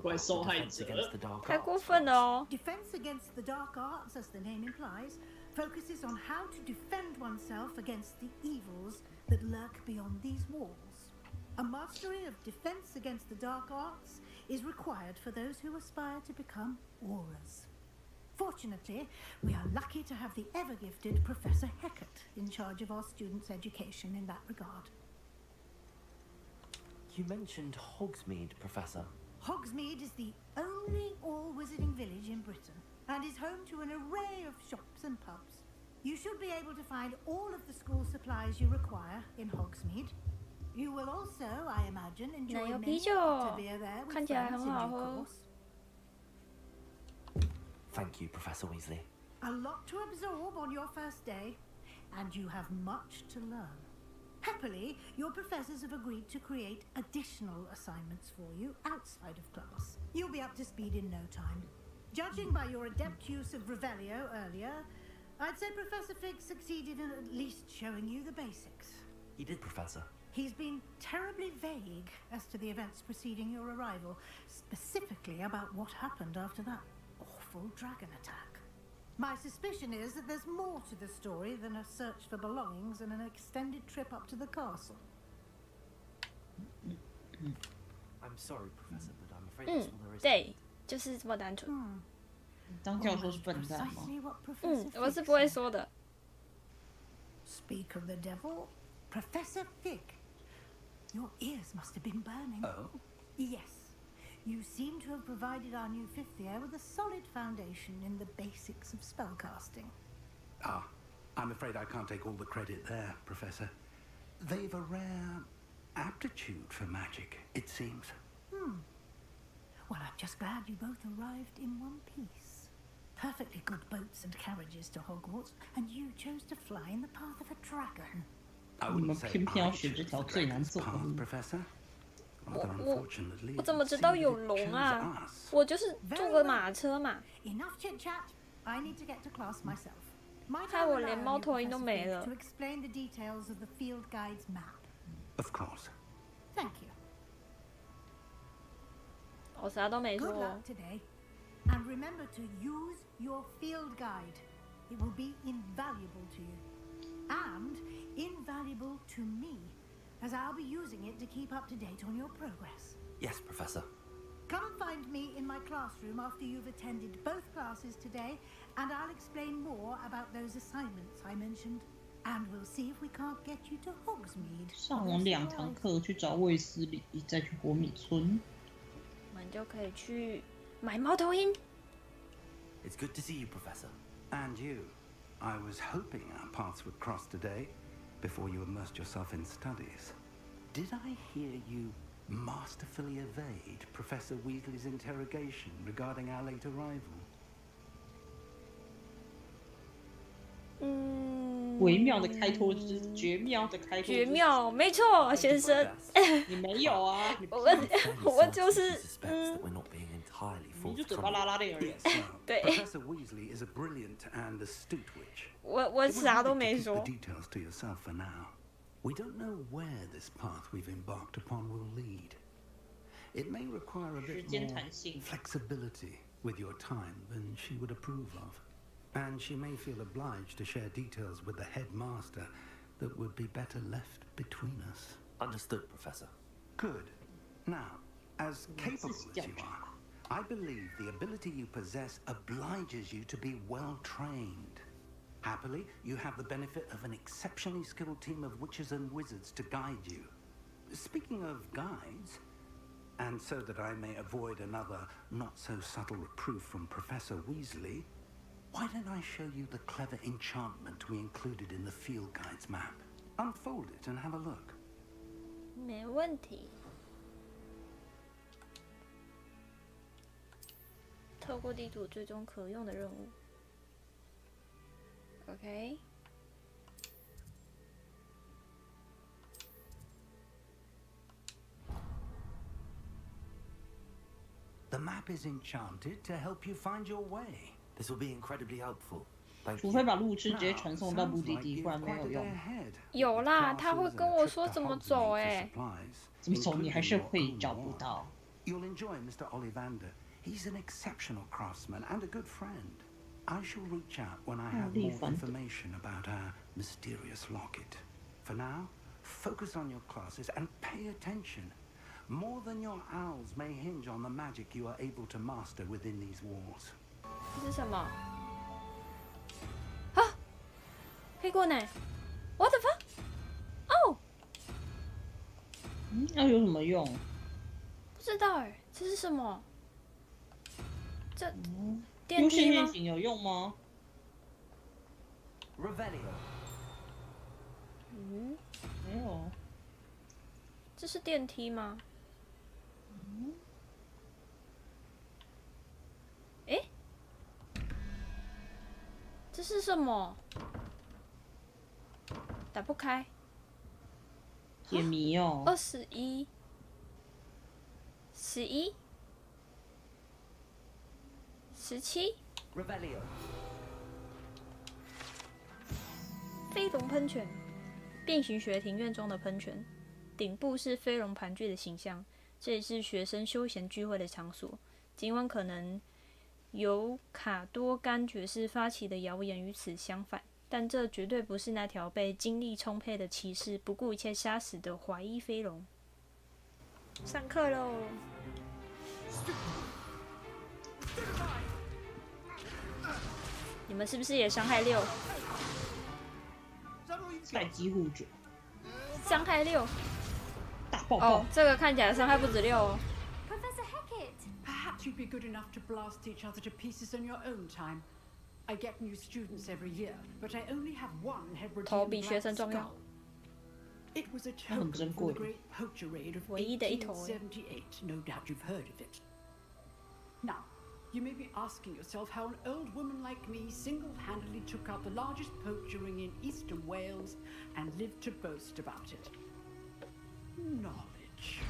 怪受害者，太过分了哦。Defense against the dark arts, as the name implies, focuses on how to defend oneself against the evils that lurk beyond these walls. A mastery of defense against the dark arts is required for those who aspire to become auras. Fortunately, we are lucky to have the ever-gifted Professor Heckert in charge of our students' education in that regard. You mentioned Hogsmeade, Professor. Hogsmeade is the only all-wizarding village in Britain and is home to an array of shops and pubs. You should be able to find all of the school supplies you require in Hogsmeade. You will also, I imagine, enjoy many to beer there with friends in due course. Thank you, Professor Weasley. A lot to absorb on your first day, and you have much to learn. Happily, your professors have agreed to create additional assignments for you outside of class. You'll be up to speed in no time. Judging by your adept use of Revelio earlier, I'd say Professor Fig succeeded in at least showing you the basics. He did, Professor. He's been terribly vague as to the events preceding your arrival, specifically about what happened after that awful dragon attack. My suspicion is that there's more to the story than a search for belongings and an extended trip up to the castle. I'm sorry, Professor, but I'm afraid that's all there is. 对，就是这么单纯。当教授是笨蛋吗？我是不会说的。Speak of the devil, Professor Fig. Your ears must have been burning. Oh? Yes. You seem to have provided our new fifth year with a solid foundation in the basics of spellcasting. Ah, I'm afraid I can't take all the credit there, Professor. They've a rare aptitude for magic, it seems. Well, I'm just glad you both arrived in one piece. Perfectly good boats and carriages to Hogwarts, and you chose to fly in the path of a dragon. I wouldn't say I chose the dragon's path, Professor. 我怎么知道有龙啊？我就是坐个马车嘛。Enough chit chat. I need to get to class myself. 害我连猫头鹰都没了。 To explain the details of the field guide's map. Of course. Thank you. 我啥都没说。 Good luck today, and remember to use your field guide. It will be invaluable to you, and invaluable to me, as I'll be using it to keep up to date on your progress. Yes, Professor. Come and find me in my classroom after you've attended both classes today, and I'll explain more about those assignments I mentioned. And we'll see if we can't get you to Hogsmeade. 上完2堂课去找卫斯理，再去活米村。我们就可以去买猫头鹰。 It's good to see you, Professor. And you. I was hoping our paths would cross today, before you immersed yourself in studies. Did I hear you masterfully evade Professor Weasley's interrogation regarding our late arrival? 微妙的开脱是绝妙的开脱。绝妙，没错，先生。你没有啊？我就是你就嘴巴拉拉链而已。对。Professor Weasley is a brilliant and astute witch. 我啥都没说。 The details to yourself for now. We don't know where this path we've embarked upon will lead. It may require a bit more flexibility with your time than she would approve of. And she may feel obliged to share details with the headmaster that would be better left between us. Understood, Professor. Good. Now, as capable as you are, I believe the ability you possess obliges you to be well trained. Happily, you have the benefit of an exceptionally skilled team of witches and wizards to guide you. Speaking of guides, and so that I may avoid another not-so-subtle reproof from Professor Weasley, why don't I show you the clever enchantment we included in the field guide's map? Unfold it and have a look. 没问题。透过地图追踪可用的任务。OK。The map is enchanted to help you find your way. This will be incredibly helpful. 除非把路痴直接传送到目的地，不然没有用。有啦，他会跟我说怎么走怎么走你还是会找不到。You'll enjoy Mr. Ollivander. He's an exceptional craftsman and a good friend. I shall reach out when I have more information about our mysterious locket. For now, focus on your classes and pay attention. More than your owls may hinge on the magic you are able to master within these walls. 这是什么？啊！黑棍呢 ？What the fuck？ 哦！那有什么用？不知道这是什么？这电优先梯吗？陷阱有用吗 Revelio. 没有。这是电梯吗？这是什么？打不开。解谜哦。21、11、17。Revelio. 飞龙喷泉，变形学庭院中的喷泉，顶部是飞龙盘踞的形象。这也是学生休闲聚会的场所。尽管可能由卡多甘爵士发起的谣言与此相反，但这绝对不是那条被精力充沛的骑士不顾一切杀死的怀衣飞龙。上课喽！你们是不是也伤害6？待机护者。伤害6。大爆爆。哦，这个看起来伤害不止6哦。Perhaps you'd be good enough to blast each other to pieces on your own time. I get new students every year, but I only have one Hebridean black skull. It was a token from the great poacher raid of 1878. No doubt you've heard of it. Now, you may be asking yourself how an old woman like me single-handedly took out the largest poacher ring in eastern Wales and lived to boast about it. Knowledge.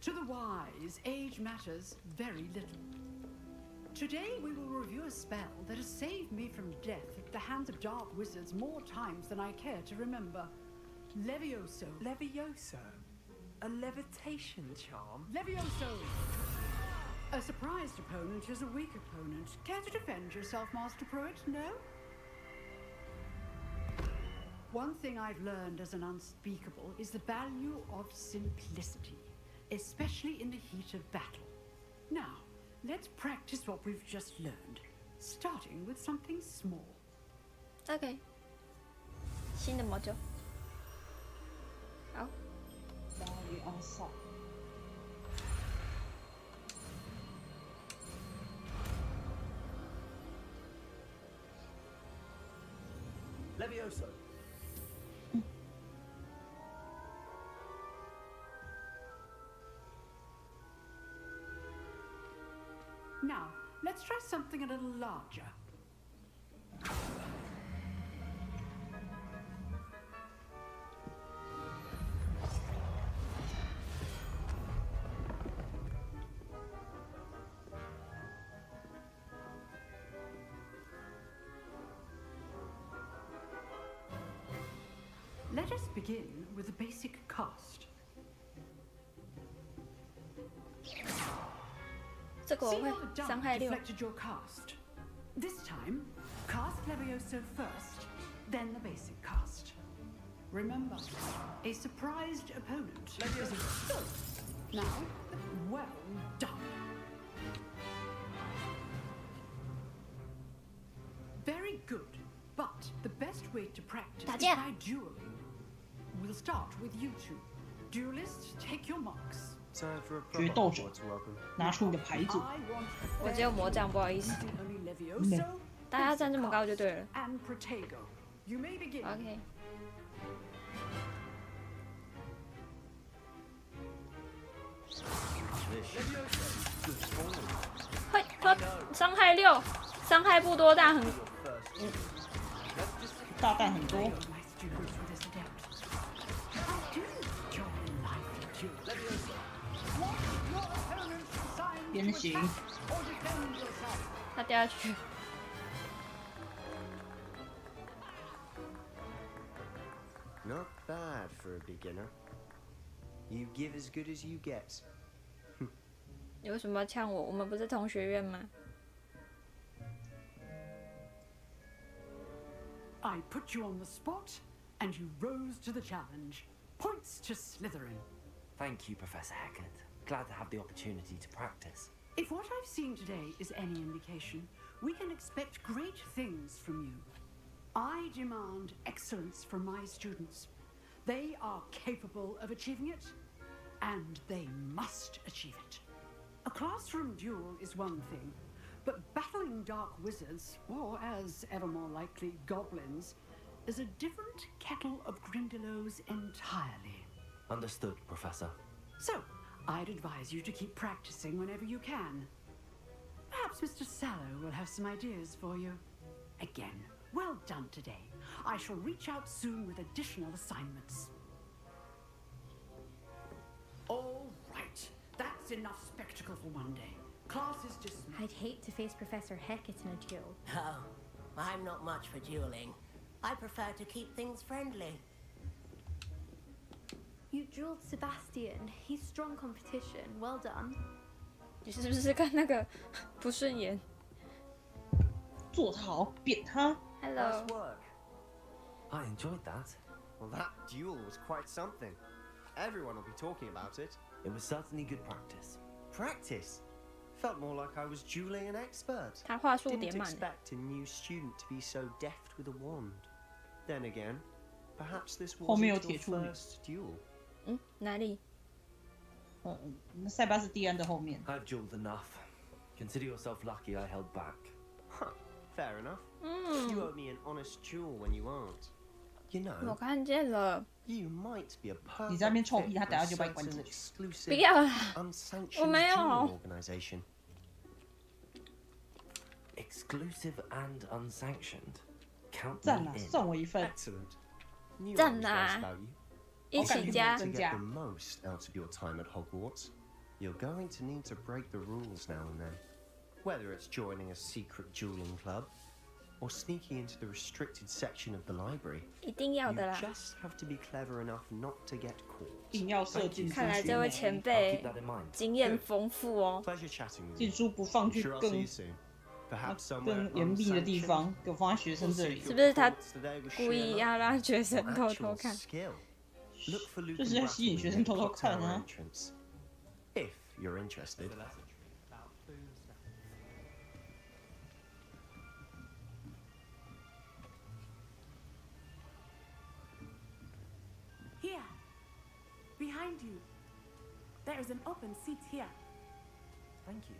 To the wise, age matters very little. Today we will review a spell that has saved me from death at the hands of dark wizards more times than I care to remember. Levioso. Levioso? A levitation charm? Levioso! A surprised opponent is a weak opponent. Care to defend yourself, Master Pruitt? No? One thing I've learned as an unspeakable is the value of simplicity, especially in the heat of battle. Now, let's practice what we've just learned, starting with something small. OK， 新的魔咒。好。Levioso. Now, let's try something a little larger. Let us begin with a basic cast. 这个我会伤害6。 Your cast. This time, cast Levioso first, then the basic cast. Remember, a surprised opponent is a... Now, well done. Very good, but the best way to practice is by dueling. We'll start with you two. Duelists, take your marks. 决斗者，拿出你的牌组。我只有魔杖，不好意思。大家站这么高就对了。OK。嘿，他伤害6，伤害不多，但大弹很多。鞭刑。他掉下去。Not bad for a beginner. You give as good as you get. 你为什么要呛我？我们不是同学院吗？ I put you on the spot, and you rose to the challenge. Points to Slytherin. Thank you, Professor Hackett. Glad to have the opportunity to practice. If what I've seen today is any indication, we can expect great things from you. I demand excellence from my students. They are capable of achieving it, and they must achieve it. A classroom duel is one thing, but battling dark wizards, or as ever more likely, goblins, is a different kettle of Grindylows entirely. Understood, Professor. So, I'd advise you to keep practicing whenever you can. Perhaps Mr. Sallow will have some ideas for you. Again, well done today. I shall reach out soon with additional assignments. All right, that's enough spectacle for one day. Class is dismissed. I'd hate to face Professor Hackett in a duel. Oh, I'm not much for dueling. I prefer to keep things friendly. You drilled Sebastian. He's strong competition. Well done. 你是不是看那个不顺眼？做得好，扁他。Hello. Nice work. I enjoyed that. Well, that duel was quite something. Everyone will be talking about it. It was certainly good practice. Practice? Felt more like I was dueling an expert. 他话术 Didn't 点满。 expect a new student to be so deft with a wand. Then again, perhaps this 后面有 wasn't 铁 your 处女。 first duel. 哪里？那塞巴斯蒂安的后面。 I've dueled enough. Consider yourself lucky I held back. Huh, fair enough. You owe me an honest duel when you aren't. You 我 know, 看见了。 you might be a 你在那边 perfect 臭屁，他 fit 等 for 下就把你 a 关进 certain 去。 exclusive, 不要啦， unsanctioned 我没有。 duel organization. Exclusive and unsanctioned. Count me 赞啦， in. 送我一份。 Excellent. Knew I 赞 was 啦 right about you. 一起加。 To get the most out of your time at Hogwarts, you're going to need to break the rules now and then. Whether it's joining a secret dueling club or sneaking into the restricted section of the library, 一定要 you 的啦。 just have to be clever enough not to get caught. 硬要射进看来这位前 I'll 辈 keep that in mind. 经验丰富哦。 Pleasure chatting with 禁 you. 书不放去 Sure, I'll 更 see you soon. Perhaps somewhere 更严厉的地 unsanctioned. 方，给我放在学生这里。是不是他 Thoughts today were 故意 sheer 要 luck 让学 or 生偷偷 actual 看？ skill? Look for Luke 就是要吸引学生偷偷看啊。 entrance, if you're interested. Here, behind you. There is an open seat here. Thank you.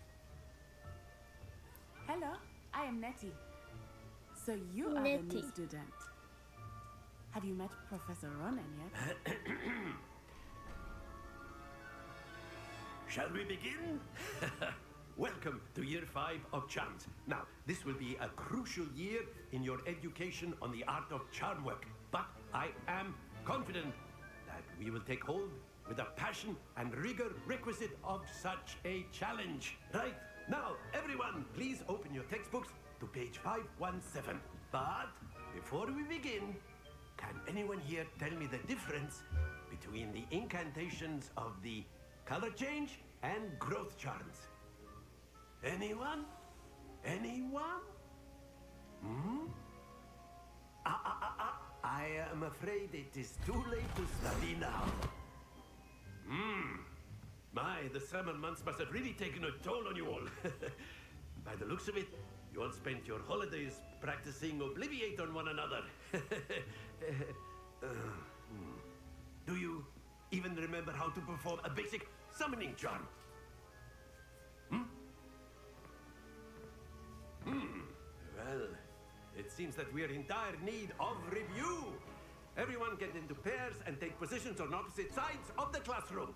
Hello, I am Nettie. So you are the Nettie. new student. Have you met Professor Ronan yet? Shall we begin? Welcome to Year 5 of Charms. Now, this will be a crucial year in your education on the art of charm work. But I am confident that we will take hold with the passion and rigor requisite of such a challenge. Right, now, everyone, please open your textbooks to page 517. But before we begin, can anyone here tell me the difference between the incantations of the color change and growth charms? Anyone? Anyone? I am afraid it is too late to study now. My, the summer months must have really taken a toll on you all. By the looks of it, you all spent your holidays practicing Obliviate on one another. Do you even remember how to perform a basic summoning charm? Well, it seems that we are in dire need of review. Everyone get into pairs and take positions on opposite sides of the classroom.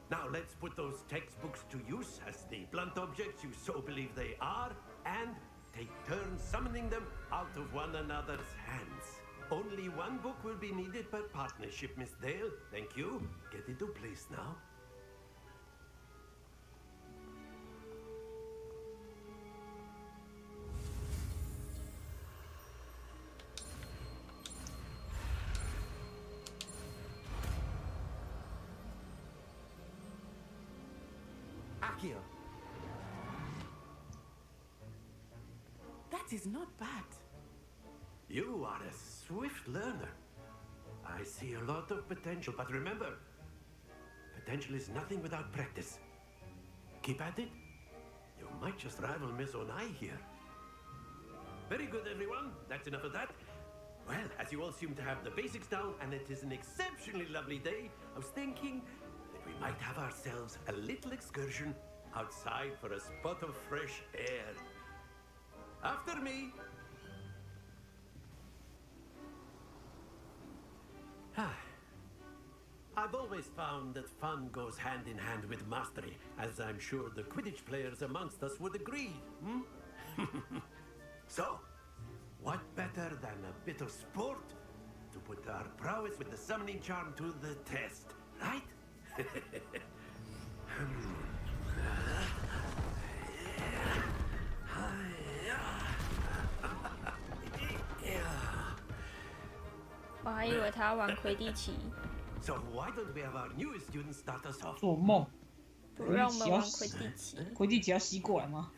Now let's put those textbooks to use as the blunt objects you so believe they are, and take turns summoning them out of one another's hands. Only one book will be needed per partnership, Miss Dale. Thank you. Get into place now. Akio. That is not bad. You are a swift learner. I see a lot of potential, but remember, potential is nothing without practice. Keep at it. You might just rival Miss Onai here. Very good, everyone. That's enough of that. Well, as you all seem to have the basics down, and it is an exceptionally lovely day, I was thinking that we might have ourselves a little excursion outside for a spot of fresh air. After me. I've always found that fun goes hand in hand with mastery, as I'm sure the Quidditch players amongst us would agree. So, what better than a bit of sport to put our prowess with the summoning charm to the test, right? So why don't we have our newest student start us off? 做梦。不让我们玩魁地奇。魁地奇要吸过来吗？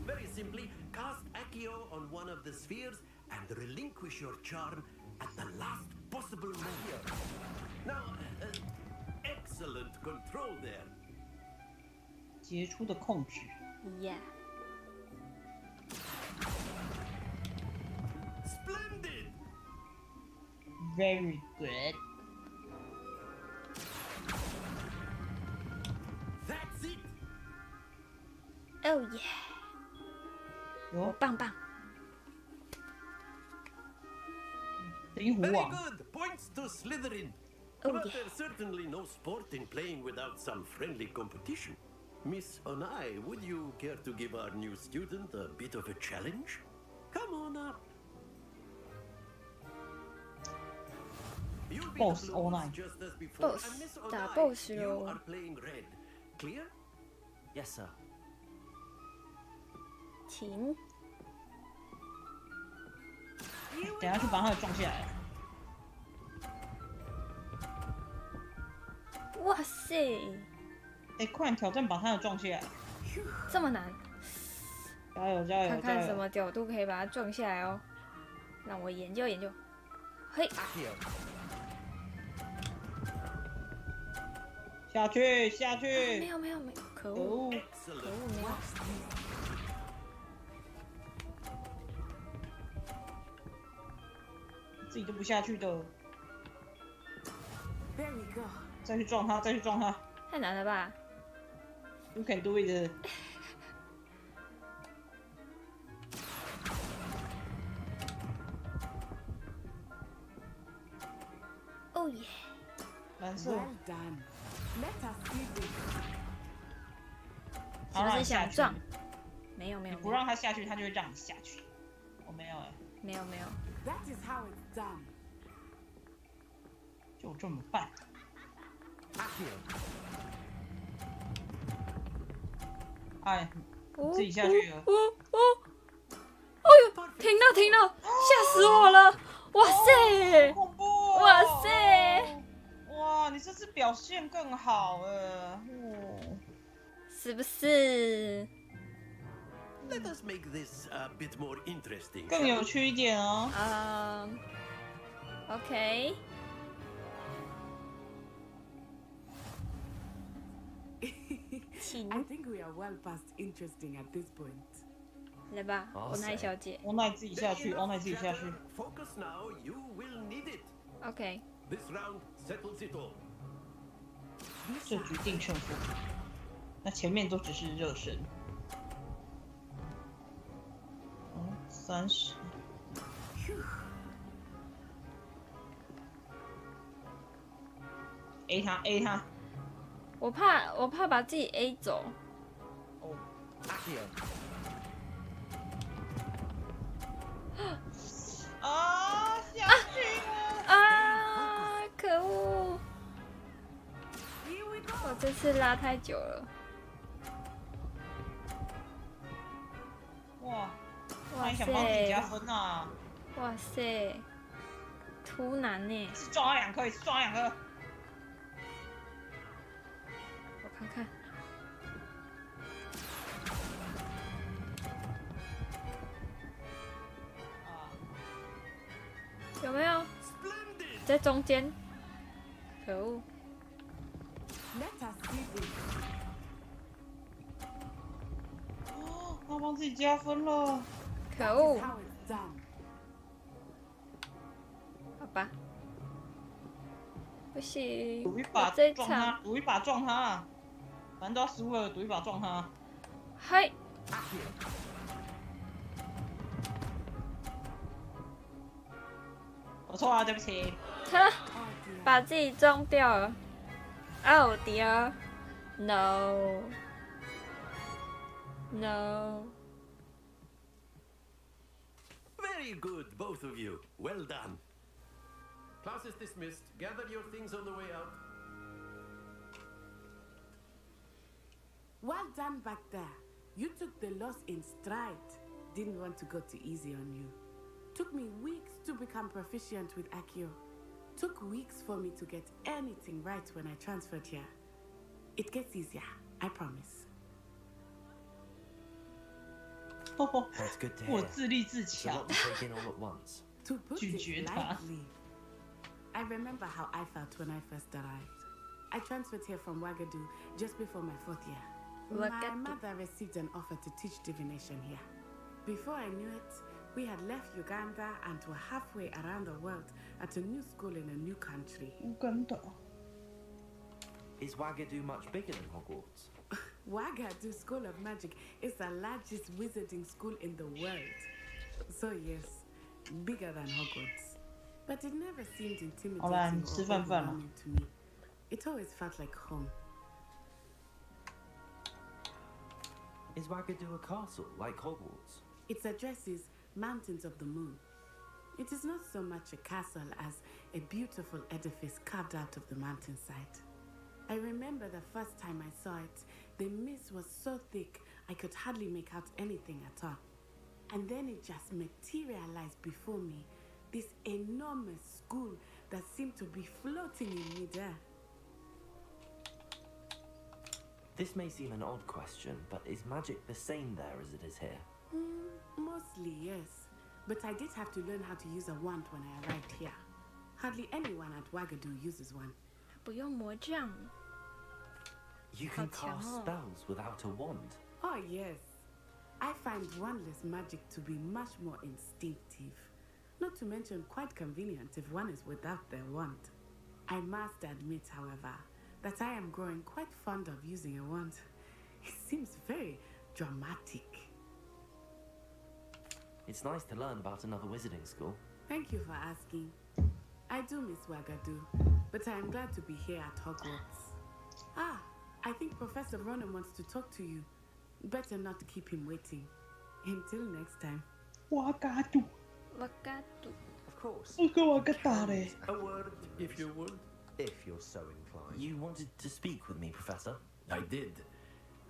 Very simply, cast Accio on one of the spheres and relinquish your charm at the last possible moment. Now, excellent control there. 杰出的控制。Yeah. Splendid. Very good. That's it. Oh yeah. 我棒棒。冰壶网。 Very good. Points to Slytherin. Oh, but yeah. there's certainly no sport in playing without some friendly competition. Miss Onai, would you care to give our new student a bit of a challenge? Come on up. You'll be Boss the Onai. blues just as before, Boss. and Miss 打 Onai, boss you咯。 are playing red. Clear? Yes, sir. 停。等下去把他的撞下来。哇塞！哎，快点挑战把他的撞下来！这么难？加油加油！看看什么角度可以把它撞下来哦。让我研究研究。嘿！下去下去！没有，可恶！没有。自己都不下去的。 There we go. 再去撞他，再去撞他。太难了吧 ？You can do it. 哦耶！蓝色。 Well done. Let us see this. 是不是想撞？没有。你不让他下去，他就会让你下去。我没有哎。没有。That is how it's done. 就这么办。哎，自己下去了。哎呦，停了，吓死我了！哇塞！恐怖哦！哇塞！哇，你这次表现更好了，是不是 Let us make this a bit more interesting. 更有趣一点哦。OK。 I think we are well past interesting at this point. 来吧，欧奈小姐。欧奈自己下去，欧奈自己下去。 Focus now, you will need it. OK。 This round settles it all. 这决定胜负。那前面都只是热身。30。A 他。我怕把自己 A 走。哦。啊！下去了！啊！可恶！我这次拉太久了。哇！哇！想帮自己加分啊！哇塞！突突难呢。撞了2颗，一次撞了2颗。我看看。有没有？在中间。可恶！ Let us see this. 哦，他帮自己加分了。可恶！ How it's done. 好吧。不行。赌一把这撞他，赌一把撞他。反正都要输了，赌一把撞他。嗨。 我错了，对不起。他把自己撞掉了。Oh dear, no, no. Very good, both of you. Well done. Class is dismissed. Gather your things on the way out. Well done back there. You took the loss in stride. Didn't want to go too easy on you. Took me weeks to become proficient with Accio. Took weeks for me to get anything right when I transferred here. It gets easier, I promise. That's good to hear. 我自立自强。 So what to take in all at once? To put it lightly, I remember how I felt when I first arrived. I transferred here from Ouagadougou just before my 4th year. My mother received an offer to teach divination here. Before I knew it, we had left Uganda and were halfway around the world at a new school in a new country. Uganda. Is Ouagadougou much bigger than Hogwarts? Ouagadougou School of Magic is the largest wizarding school in the world. So yes, bigger than Hogwarts. But it never seemed intimidating or overwhelming to me. It always felt like home. Is Ouagadougou a castle like Hogwarts? Its address is Mountains of the Moon. It is not so much a castle as a beautiful edifice carved out of the mountainside. I remember the first time I saw it, the mist was so thick I could hardly make out anything at all. And then it just materialized before me, this enormous school that seemed to be floating in midair. This may seem an odd question, but is magic the same there as it is here? Mostly, yes. But I did have to learn how to use a wand when I arrived here. Hardly anyone at Ouagadougou uses one. 不用魔杖。 You can cast spells without a wand. Oh, yes. I find wandless magic to be much more instinctive. Not to mention quite convenient if one is without their wand. I must admit, however, that I am growing quite fond of using a wand. It seems very dramatic. It's nice to learn about another wizarding school. Thank you for asking. I do miss Ouagadougou, but I am glad to be here at Hogwarts. Ah, I think Professor Ronan wants to talk to you. Better not keep him waiting. Until next time. Ouagadougou. Ouagadougou. Of course. A word, if you would. If you're so inclined. You wanted to speak with me, Professor? I did.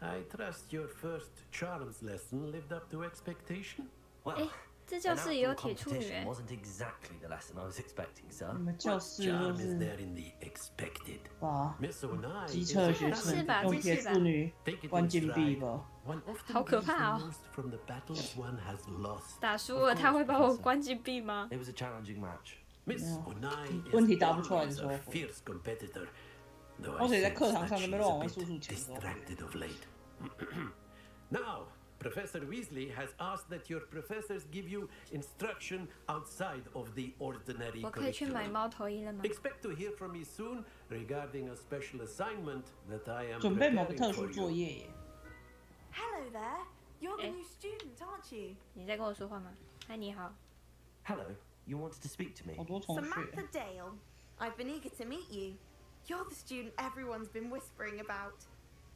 I trust your first charms lesson lived up to expectation. Well, 这教室也有铁处女 competition wasn't exactly the lesson I was expecting, sir. 你们教室就 Charm is 是 there in the expected. 把 Miss Onai 机 is 车的学生用铁处女 Take it 关 in 禁闭 stride. 吧。 One often 好可 gains 怕 the 哦！ most from the battles one has lost. 打输了他会把我关禁闭吗？ It was a challenging match. Miss Onai 问 is 题答不出来的 always 时候 a fierce competitor. Though 而 I 且在 sense 课堂 that 上 she 那 is 边乱 a 玩 bit 速速前的。 distracted of late. Now, Professor Weasley has asked that your professors give you instruction outside of the ordinary 我可以去买 curriculum. 猫头鹰了吗？ Expect to hear from me soon regarding a special assignment that I am 准备某个 preparing 特殊 for 作 you. 业耶。 Hello there. You're the new student, aren't you? 你在跟我说话吗？嗨，你好。 Hello, you wanted to speak to me? 好多同学。 Samantha Dale. I've been eager to meet you. You're the student everyone's been whispering about.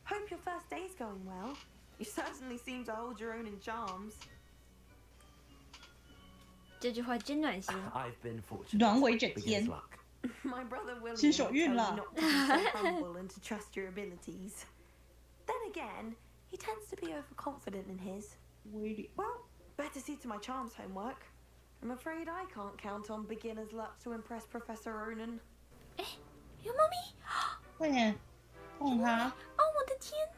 Hope your first day's going well. You certainly seem to hold your own in charms. 这句话真暖心。 I've been fortunate. 暖为整 Beginner's 天。 luck. My brother William 新 will 手 tell 运 you 啦。 not to be so humble and to trust your abilities. Then again, he tends to be overconfident in his. William. Well, better see to my charms homework. I'm afraid I can't count on beginner's luck to impress Professor Ronan. 哎，有猫咪！快点碰它！哦，我的天！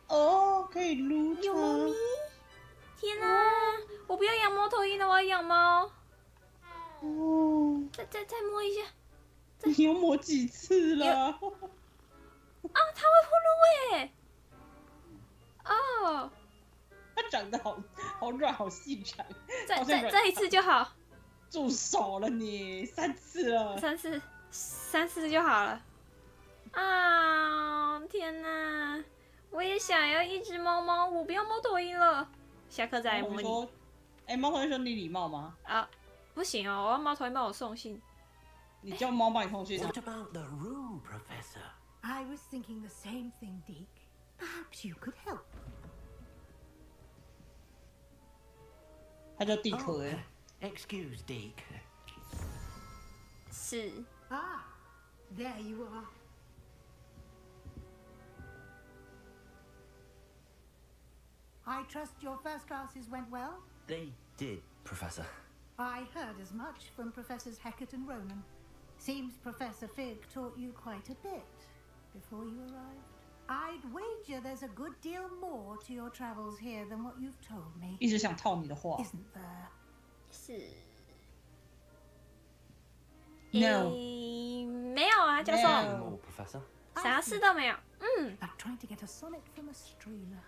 哦，可以撸它！有猫咪！天哪！我不要养猫头鹰了，我要养猫。哦，再摸一下。你要摸几次了？啊，它会呼噜哎！哦，它长得好软，好细长。再一次就好。住手了你！3次了。3次就好了。啊！天哪！我也想要一只猫猫，我不要猫头鹰了。下课再模拟。哎，猫头鹰说你礼貌吗？啊，不行哦，我要猫头鹰帮我送信。你叫猫帮你送信。What about the room, Professor? I was thinking the same thing, Deke. Perhaps you could help. 他叫蒂克哎。Excuse, Deke. 是。Ah, there you are. I trust your first classes went well? They did, Professor. I heard as much from Professors Hecat and Ronan. Seems Professor Fig taught you quite a bit before you arrived. I'd wager there's a good deal more to your travels here than what you've told me. 一直想套你的话。 Isn't there? 是。 No. 没有啊，教授。 No, Professor. 啥事都没有。Like trying to get a sonnet from a streamer.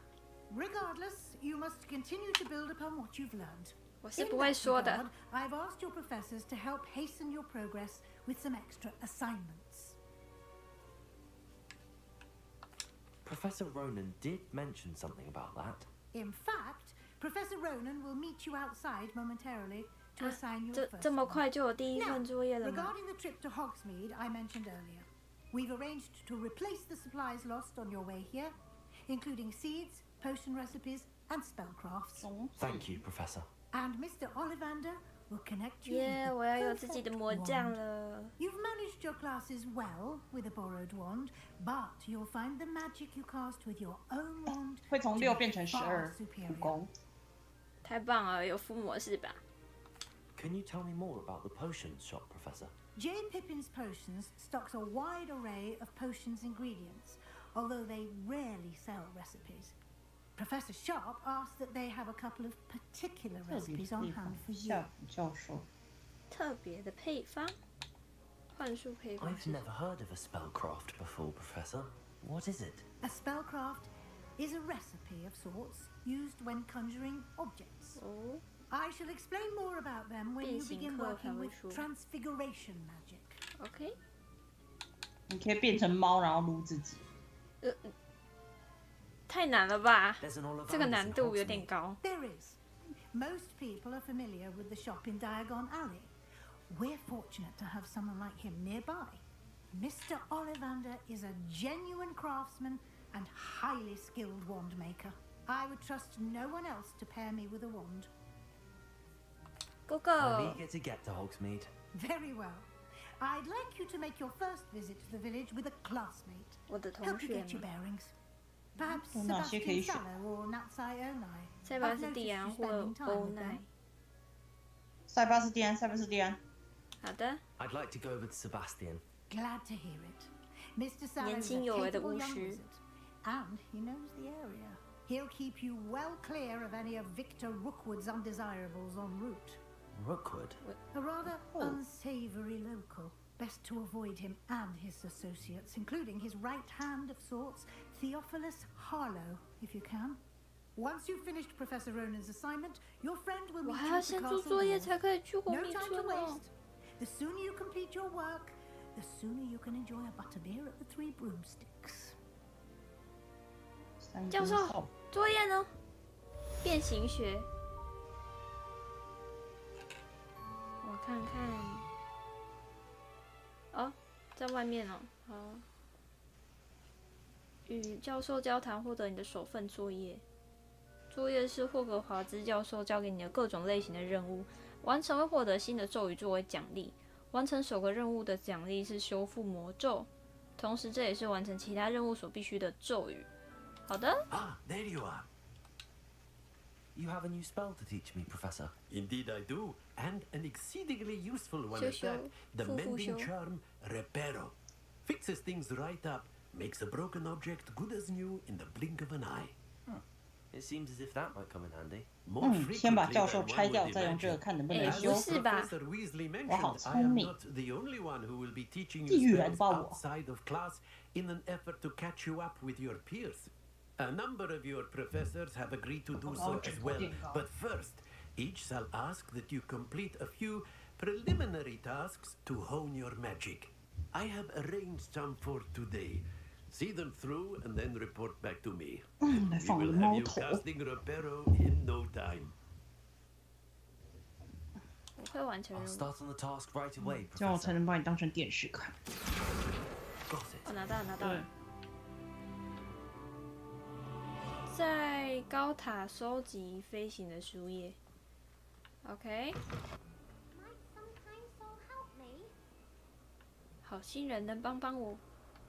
Regardless, you must continue to build upon what you've learned. 我是不会说的。 I've asked your professors to help hasten your progress with some extra assignments. Professor Ronan did mention something about that. In fact, Professor Ronan will meet you outside momentarily to assign your first. 这么快就有第一份作业了吗？ Regarding the trip to Hogsmeade I mentioned earlier, we've arranged to replace the supplies lost on your way here, including seeds, potion recipes, and spellcrafts. Thank you, Professor. And Mr. Ollivander will connect you. Yeah, 我要有自己的魔杖了。 You've managed your classes well with a borrowed wand, but you'll find the magic you cast with your own wand 会从6变成12。武功。太棒了，有附魔是吧？ Can you tell me more about the potions shop, Professor? Jane Pippin's Potions stocks a wide array of potions ingredients, although they rarely sell recipes. Professor Sharp asked that they have a couple of particular recipes on hand for you. 教授。特别的配方，幻术配方。 I've never heard of a spellcraft before, Professor. What is it? A spellcraft is a recipe of sorts used when conjuring objects. Oh. I shall explain more about them when you begin working with transfiguration magic. Okay. 你可以变成猫，然后撸自己。太难了吧？这个难度有点高。 There is. Most people are familiar with the shop in Diagon Alley. We're fortunate to have someone like him nearby. Mr. Ollivander is a genuine craftsman and highly skilled wand maker. I would trust no one else to pair me with a wand. I'm eager to get to Hogsmeade. Very well. I'd like you to make your first visit to the village with a classmate. 我的同 Help you 学 get your 吗？ bearings. Perhaps 有哪些可以 Sebastian 选？ Sallow or Natsai Onai. 塞巴 I've 斯 noticed 蒂 you 安或 spending time 欧 with 奈 them.。塞巴斯蒂安，塞巴斯蒂安。好的。 I'd like to go with Sebastian. Glad to hear it. Mr. Sallow 年 is 轻 a 有为的 capable 巫 young 师。 wizard, and he knows the area. He'll keep you well clear of any of Victor Rookwood's undesirables en route. Rookwood? A rather unsavory local. Best to avoid him and his associates, including his right hand of sorts, Theophilus Harlow, if you can. Once you've finished Professor Ronan's assignment, your friend will 我 meet 还 you 要 at the 先做 castle 作业 walls. 才可以去红 No 米 time to 村哦。 waste. The sooner you complete your work, the sooner you can enjoy a butterbeer at the Three Broomsticks. 教授，作业呢？变形学。我看看。哦，在外面哦。好。与教授交谈，获得你的首份作业。作业是霍格华兹教授交给你的各种类型的任务，完成会获得新的咒语作为奖励。完成首个任务的奖励是修复魔咒，同时这也是完成其他任务所必须的咒语。好的。Ah, there you are. You have a new spell to teach me, Professor. Indeed I do, and an exceedingly useful one at that. The mending charm, Reparo. Fixes things right up, makes a broken object good as new in the blink of an eye. It seems as if that might come in handy. 先把教授拆掉，再用这个看能不能修。不是吧？我好聪明。地狱来抱我。 outside of class in an effort to catch you up with your peers. A number of your professors have agreed to do so as well. But first, each shall ask that you complete a few preliminary tasks to hone your magic. I have arranged some for today. See them through and then report back to me. We will have you casting Reparo in no time. I'll start on the task right away, 这样我 Professor. 才能把你当成电视看。我拿到了。在高塔收集飞行的书页。OK。好心人能帮帮我。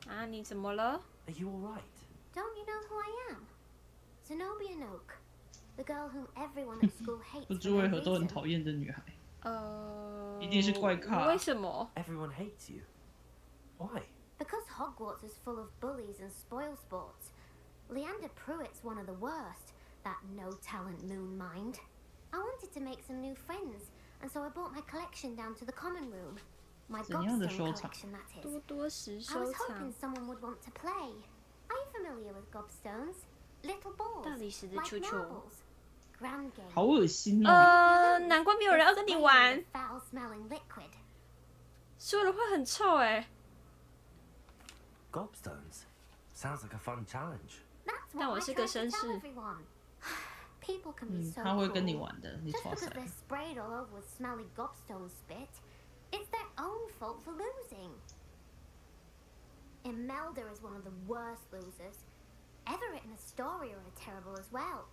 啊，你怎么了 Are you all right? Don't you know who I am? Zenobia Noak, the girl whom everyone at school hates. 不知为何都很讨厌的女孩。一定是怪咖。为什么 Everyone hates you. Why? Because Hogwarts is full of bullies and spoilsports. Leander Pruitt's one of the worst. That no-talent moon mind. I wanted to make some new friends, and so I brought my collection down to the common room. My gobstone collection, that is. I was hoping someone would want to play. Are you familiar with gobstones? Little balls, like marbles. Grand game. 好恶心哦！难怪没有人要跟你玩。 Foul-smelling liquid. 说了会很臭哎。Gobstones? Sounds like a fun challenge. 但我是个绅士。People can be so 他会跟你玩的，你 Just 错 because 塞。 they're sprayed all over with smelly gobstone spit, it's their own fault for losing. Imelda is one of the worst losers. Everett and Astoria are terrible as well.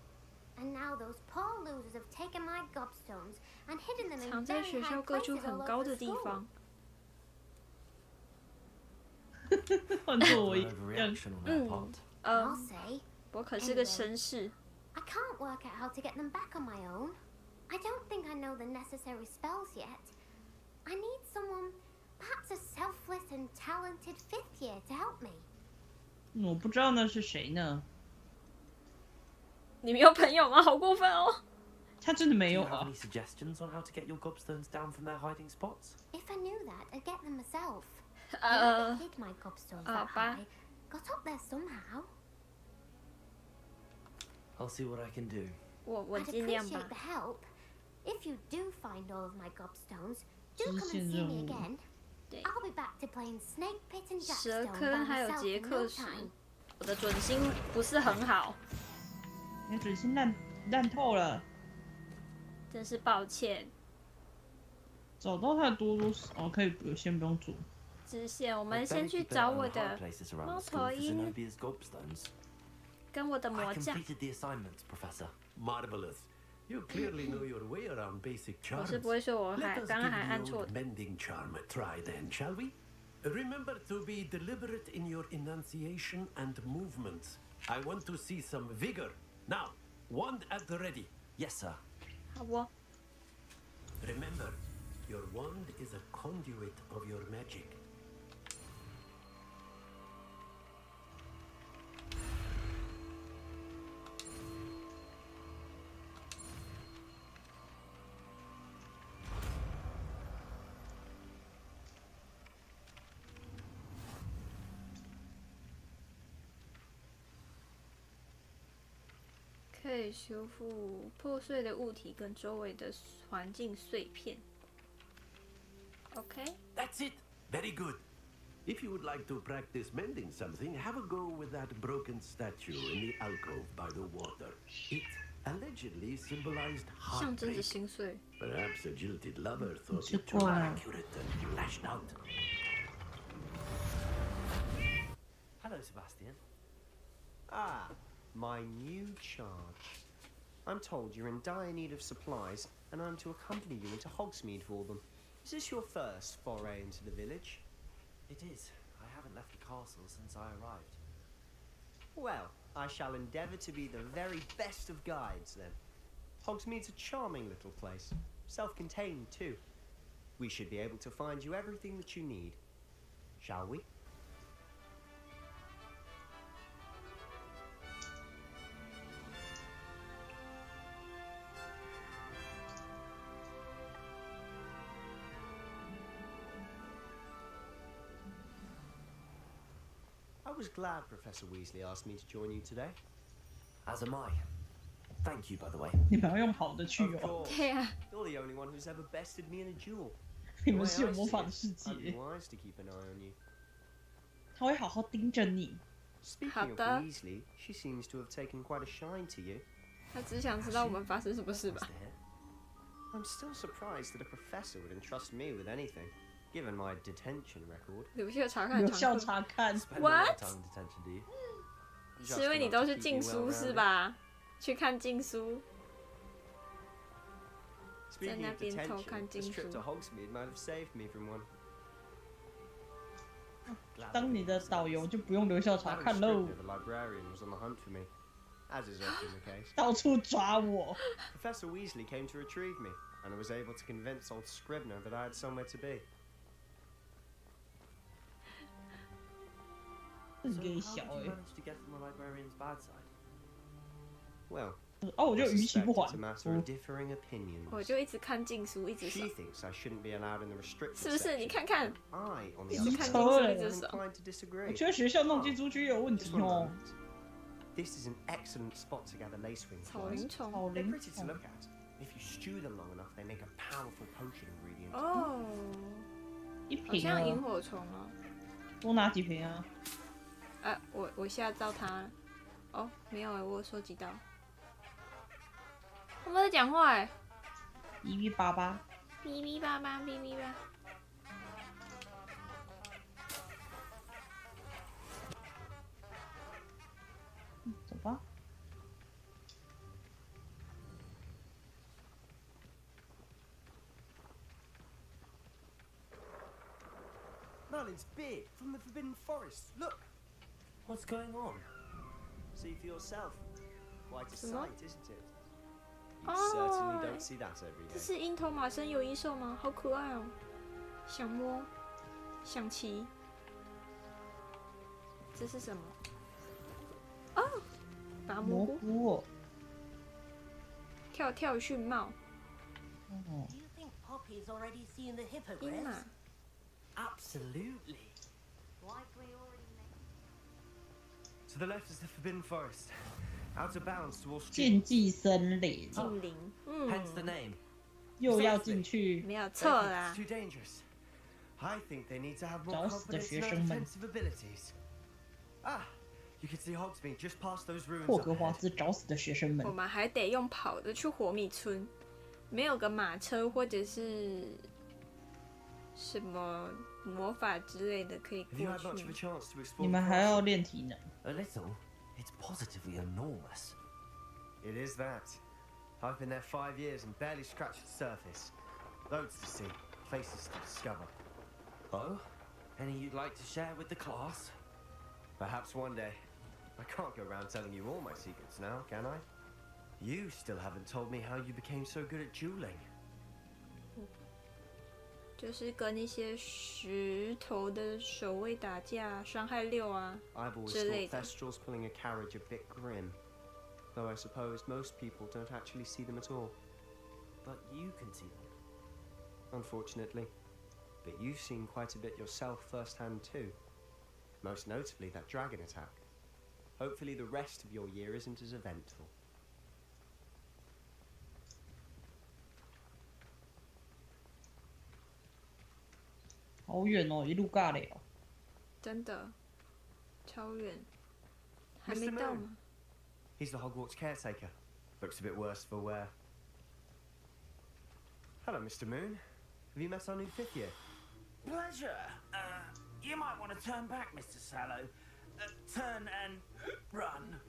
And now those poor losers have taken my gobstones and hidden them in 藏在 very 学 high 校各 places 处 all 很 over 高 the 的地 school. 方。换做我一样。I'll say. 我可是个绅士。 I can't work out how to get them back on my own. I don't think I know the necessary spells yet. I need someone, perhaps a selfless and talented fifth year to help me. 我不知道那是谁呢？你没有朋友吗？好过分哦！他真的没 Do 有 you have 啊 any suggestions on how to get your gobstones down from their hiding spots? If I knew that, I'd get them myself. I hid my gobstones that high. Got up there somehow. I'll see what I can do. I'd appreciate the help. If you do find all of my gobstones, do come and see me again. I'll be back to playing Snake Pit and 蛇 Jackstone 坑 by 还有 myself 杰 in 克 no 石 time.，我的准心不是很好，你的准心烂透了。真是抱歉。找到他的多多哦，可以先不用做。支线，我们先去找我的猫头鹰， Zenobia's gobstones. 跟我的 I 魔杖。 completed the assignment, Professor. Marvelous. You clearly know your way around basic 我 charms. 是不会说我 Let us 刚刚还 give 按 the 错 old mending charm a try then, shall we? Remember to be deliberate in your enunciation and movements. I want to see some vigor. Now, wand at the ready. Yes, sir. 好不？ Remember, your wand is a conduit of your magic. 可以修复破碎的物体跟周围的环境碎片。OK。 That's it. Very good. If you would like to practice mending something, have a go with that broken statue in the alcove by the water. It allegedly symbolized 象征着 heartbreak. 心碎。 Perhaps a jilted lover thought it too accurate and lashed out. Hello, Sebastian. Ah, my new charge. I'm told you're in dire need of supplies, and I'm to accompany you into Hogsmeade for them. Is this your first foray into the village? It is. I haven't left the castle since I arrived. Well, I shall endeavour to be the very best of guides, then. Hogsmeade's a charming little place, self-contained too. We should be able to find you everything that you need. Shall we? I was glad Professor Weasley asked me to join you today. As am I. Thank you, by the way. 你们要用跑的去 Of 哦。 course. 对啊。 You're the only one who's ever bested me in a duel. 你们是有魔法的世 I'd 界 be，wise to keep an eye on you. 他会好好盯着你。 Speaking of Weasley, she seems to have taken quite a shine to you. 他只想知道我们发生什么事吧。 I'm still surprised that a professor would entrust me with anything, given my detention record. 留校查看。留校查看。 What？ Time in detention, do you? 是因为你都是禁书是吧？去看禁书。在 Speaking 那 of 边偷 detention, 看禁 this trip 书 to。Hogsmeade might have saved me from one. 当你的导游就不用留校查 Madam 看喽， Scribner, the librarian, was on the hunt for me, as is often the case. 到处抓我。 Professor Weasley came to retrieve me, and I was able to convince old Scribner that I had somewhere to be. 很给 So 小 how did 哎 you。manage to get from the librarian's bad side? Well, 哦，我就 I 逾期 suspect 不还 it's a。matter of differing opinions. 我就一直看禁书，一直 She 爽， thinks I shouldn't be allowed in the restricted 是不是？ section. 你看看， I, on the 一直 other 看 hand, 禁书，一 am 直爽。 inclined to 我 disagree. 觉得学校弄进书区有问 Just 题 one 哦。 moment. This is an excellent spot to gather lacewing 草 flies. 林虫。 They're pretty to look at. If you stew them long enough, they make a powerful potion ingredient. 哦，一好瓶像萤啊，火虫哦。多拿几瓶啊？我吓到他了。哦，没有哎，我有收集到。他们在讲话哎。哔哔叭叭。哔哔叭叭，哔哔叭。走吧。 Merlin's beard from the Forbidden Forest. Look! What's going on? See for yourself. Quite a 什么？ sight, isn't it? You 哦 certainly don't see that every 这 day. 是樱头马身有一兽吗？好可爱哦，想摸，想骑。这是什么？哦，拔蘑菇。菇哦。跳跳驯帽。哦。 Do you think Poppy's already seen the 鹰 hippogriffs? 马。 Absolutely. Like we already know. To the left is the Forbidden Forest. Out of bounds towards 禁忌森林。禁林。Hence the name. 又要进去。没有错啦。 It's too dangerous. I think they need to have more 找死的 confidence 学 in their 生们。 defensive abilities. Ah, you can see Hogsmeade just past those ruins. 霍格华兹找死的学生们。我们还得用跑的去火米村，没有个马车或者是什么魔法之类的可以 Have you 过 had much of a 去。 chance to explore? 你们还要练体能。 A little. It's positively enormous. It is that. I've been there 5 years and barely scratched the surface. Loads to see, places to discover. Oh? Any you'd like to share with the class? Perhaps one day. I can't go around telling you all my secrets now, can I? You still haven't told me how you became so good at dueling. 就是跟一些石头的守卫打架，伤害6啊 I've always 之类 thought 的。 Thestrals pulling a carriage a bit grim. Though I suppose most people don't actually see them at all. But you can see them. Unfortunately. But you've seen quite a bit yourself firsthand too. Most notably that dragon attack. Hopefully the rest of your year isn't as eventful. 好远哦，一路尬聊。真的，超远，还 Mr. 没到 Moon. 吗？ He's the Hogwarts caretaker. Looks a bit worse for wear. Hello, Mr. Moon. Have you met our new 5th year? Pleasure. You might want to turn back, Mr. Sallow. Turn and run.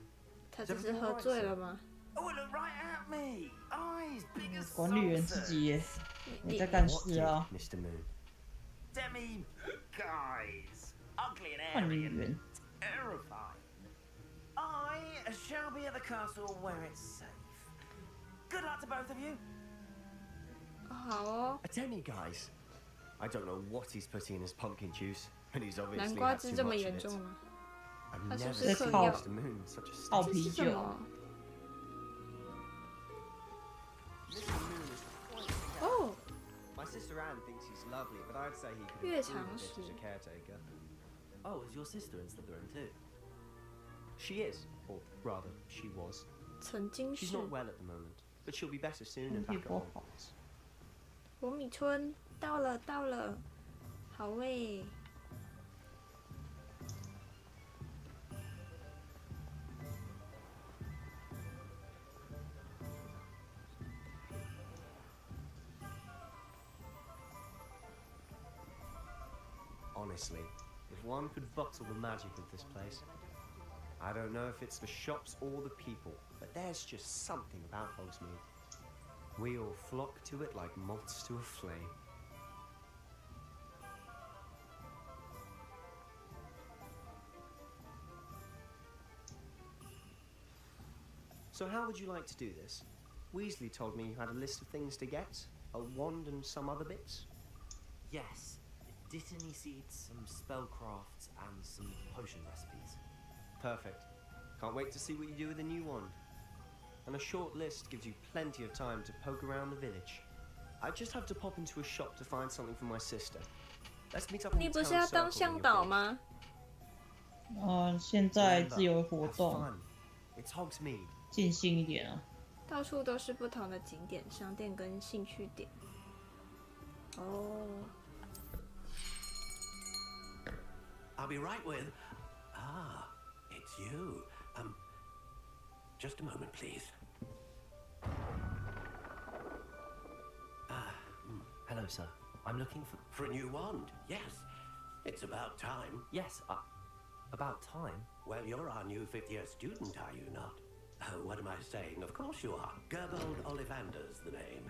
他这是喝醉了吗？ Oh, look right at me. Eyes big as 管理员自己也 saucers. 没在干事啊。 Mr. Moon. Demi guys. Ugly and 管理 arrogant. 员。 Terrifying. I shall be at the castle where it's safe. Good luck to both of you. 好哦。 A demi, guys. I don't know what he's putting in his pumpkin juice, and he's obviously 南瓜 had 汁 too 这么 much 严 of it. 重吗？ I've 它是 never 不是嗑 seen 药？ Mr. Moon such a 泡 stick. 啤酒。 Mr. Moon is quite the cat. 哦， My sister Anne thinks he's lovely, but I'd say he could 月 improve 常 a bit 食 as a caretaker. Oh, is your sister in Slytherin too? She is, or rather, she was. 曾经 She's 是 not well at the moment, but she'll be better soon and back at Hogwarts. 活米村到了，到了，好喂。 Honestly, if one could bottle the magic of this place. I don't know if it's the shops or the people, but there's just something about Hogsmeade. We all flock to it like moths to a flame. So how would you like to do this? Weasley told me you had a list of things to get, a wand and some other bits. Yes. Dittany seeds, some spellcrafts, and some potion recipes. Perfect. Can't wait to see what you do with the new wand. And a short list gives you plenty of time to poke around the village. I just have to pop into a shop to find something for my sister. Let's meet up in 你 the 不是 town 要当 circle 向 when you're 导 finished. 吗？现在自由活 Have 动， fun. It's Hogsmeade. 尽兴一点啊。到处都是不同的景点、商店跟兴趣点。哦。 I'll be right with. Ah, it's you. Just a moment, please. Hello, sir. I'm looking for a new wand. Yes, it's about time. Yes, about time? Well, you're our new fifth-year student, are you not? What am I saying? Of course you are. Gerbold Ollivander's the name.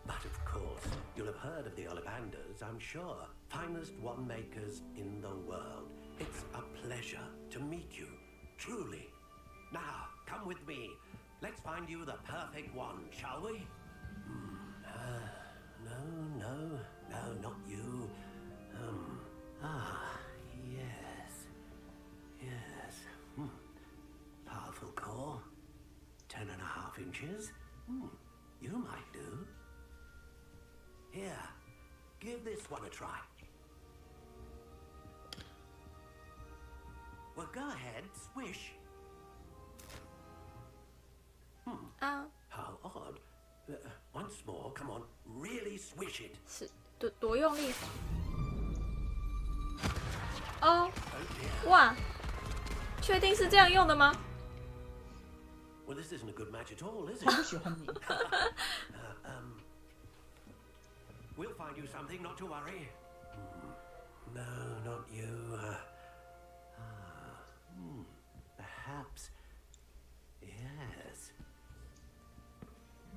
But of course, you'll have heard of the Ollivanders, I'm sure. Finest wand makers in the world. It's a pleasure to meet you, truly. Now, come with me. Let's find you the perfect wand, shall we? No, not you. Yes. Powerful core. 10.5 inches. You might do. Here, give this one a try. Well, go ahead, swish. How odd. Once more, come on, really swish it. 是多用力？哦，哇，确定是这样用的吗？ Well, this isn't a good match at all, is it? 他不喜欢你。We'll find you something, not to worry. No, not you. Perhaps. Yes.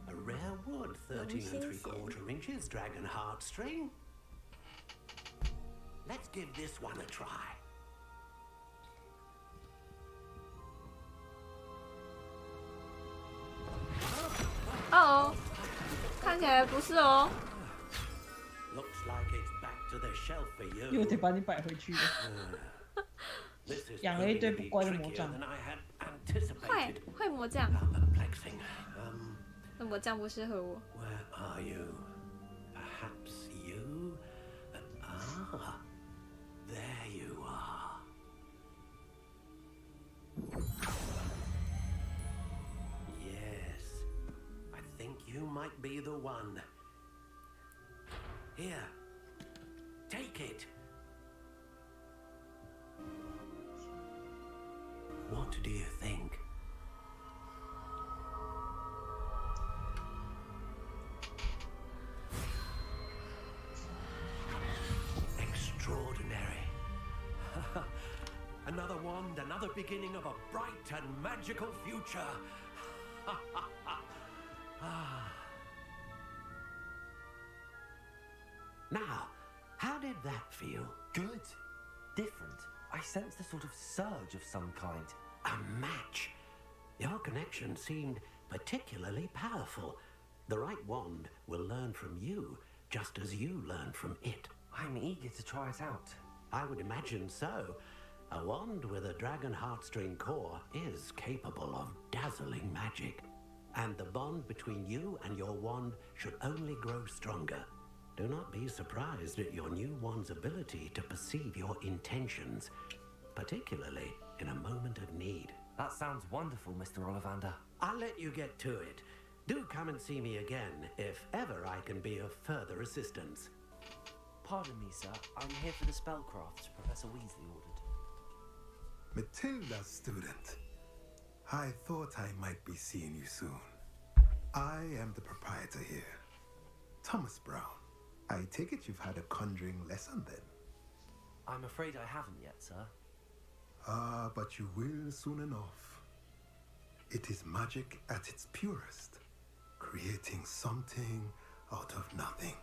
A rare wood, 13 3/4 inches, dragon heartstring. Let's give this one a try. 哦，看起来不是哦。 Looks like it's back to the shelf for you. 又得把你摆回去了。养了一堆不乖的魔杖。坏魔杖。那魔杖不适合我。 Where are you? Perhaps you? There you are. Yes, I think you might be the one. Here, take it. What do you think? Extraordinary. Another wand, another beginning of a bright and magical future. Now, how did that feel? Good. Different. I sensed a sort of surge of some kind. A match. Your connection seemed particularly powerful. The right wand will learn from you, just as you learn from it. I'm eager to try it out. I would imagine so. A wand with a dragon heartstring core is capable of dazzling magic. And the bond between you and your wand should only grow stronger. Do not be surprised at your new wand's ability to perceive your intentions, particularly in a moment of need. That sounds wonderful, Mr. Ollivander. I'll let you get to it. Do come and see me again if ever I can be of further assistance. Pardon me, sir. I'm here for the spellcrafts Professor Weasley ordered. Matilda, student. I thought I might be seeing you soon. I am the proprietor here, Thomas Brown. I take it you've had a conjuring lesson then? I'm afraid I haven't yet, sir. Ah, but you will soon enough. It is magic at its purest, creating something out of nothing.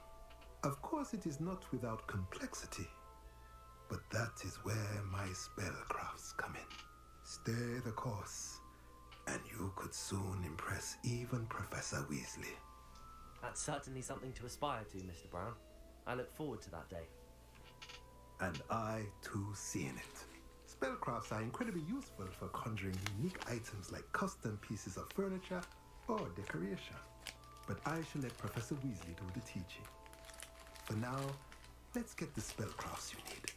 Of course, it is not without complexity, but that is where my spellcrafts come in. Stay the course, and you could soon impress even Professor Weasley. That's certainly something to aspire to, Mr. Brown. I look forward to that day. And I, too, seeing it. Spellcrafts are incredibly useful for conjuring unique items like custom pieces of furniture or decoration. But I shall let Professor Weasley do the teaching. For now, let's get the spellcrafts you need.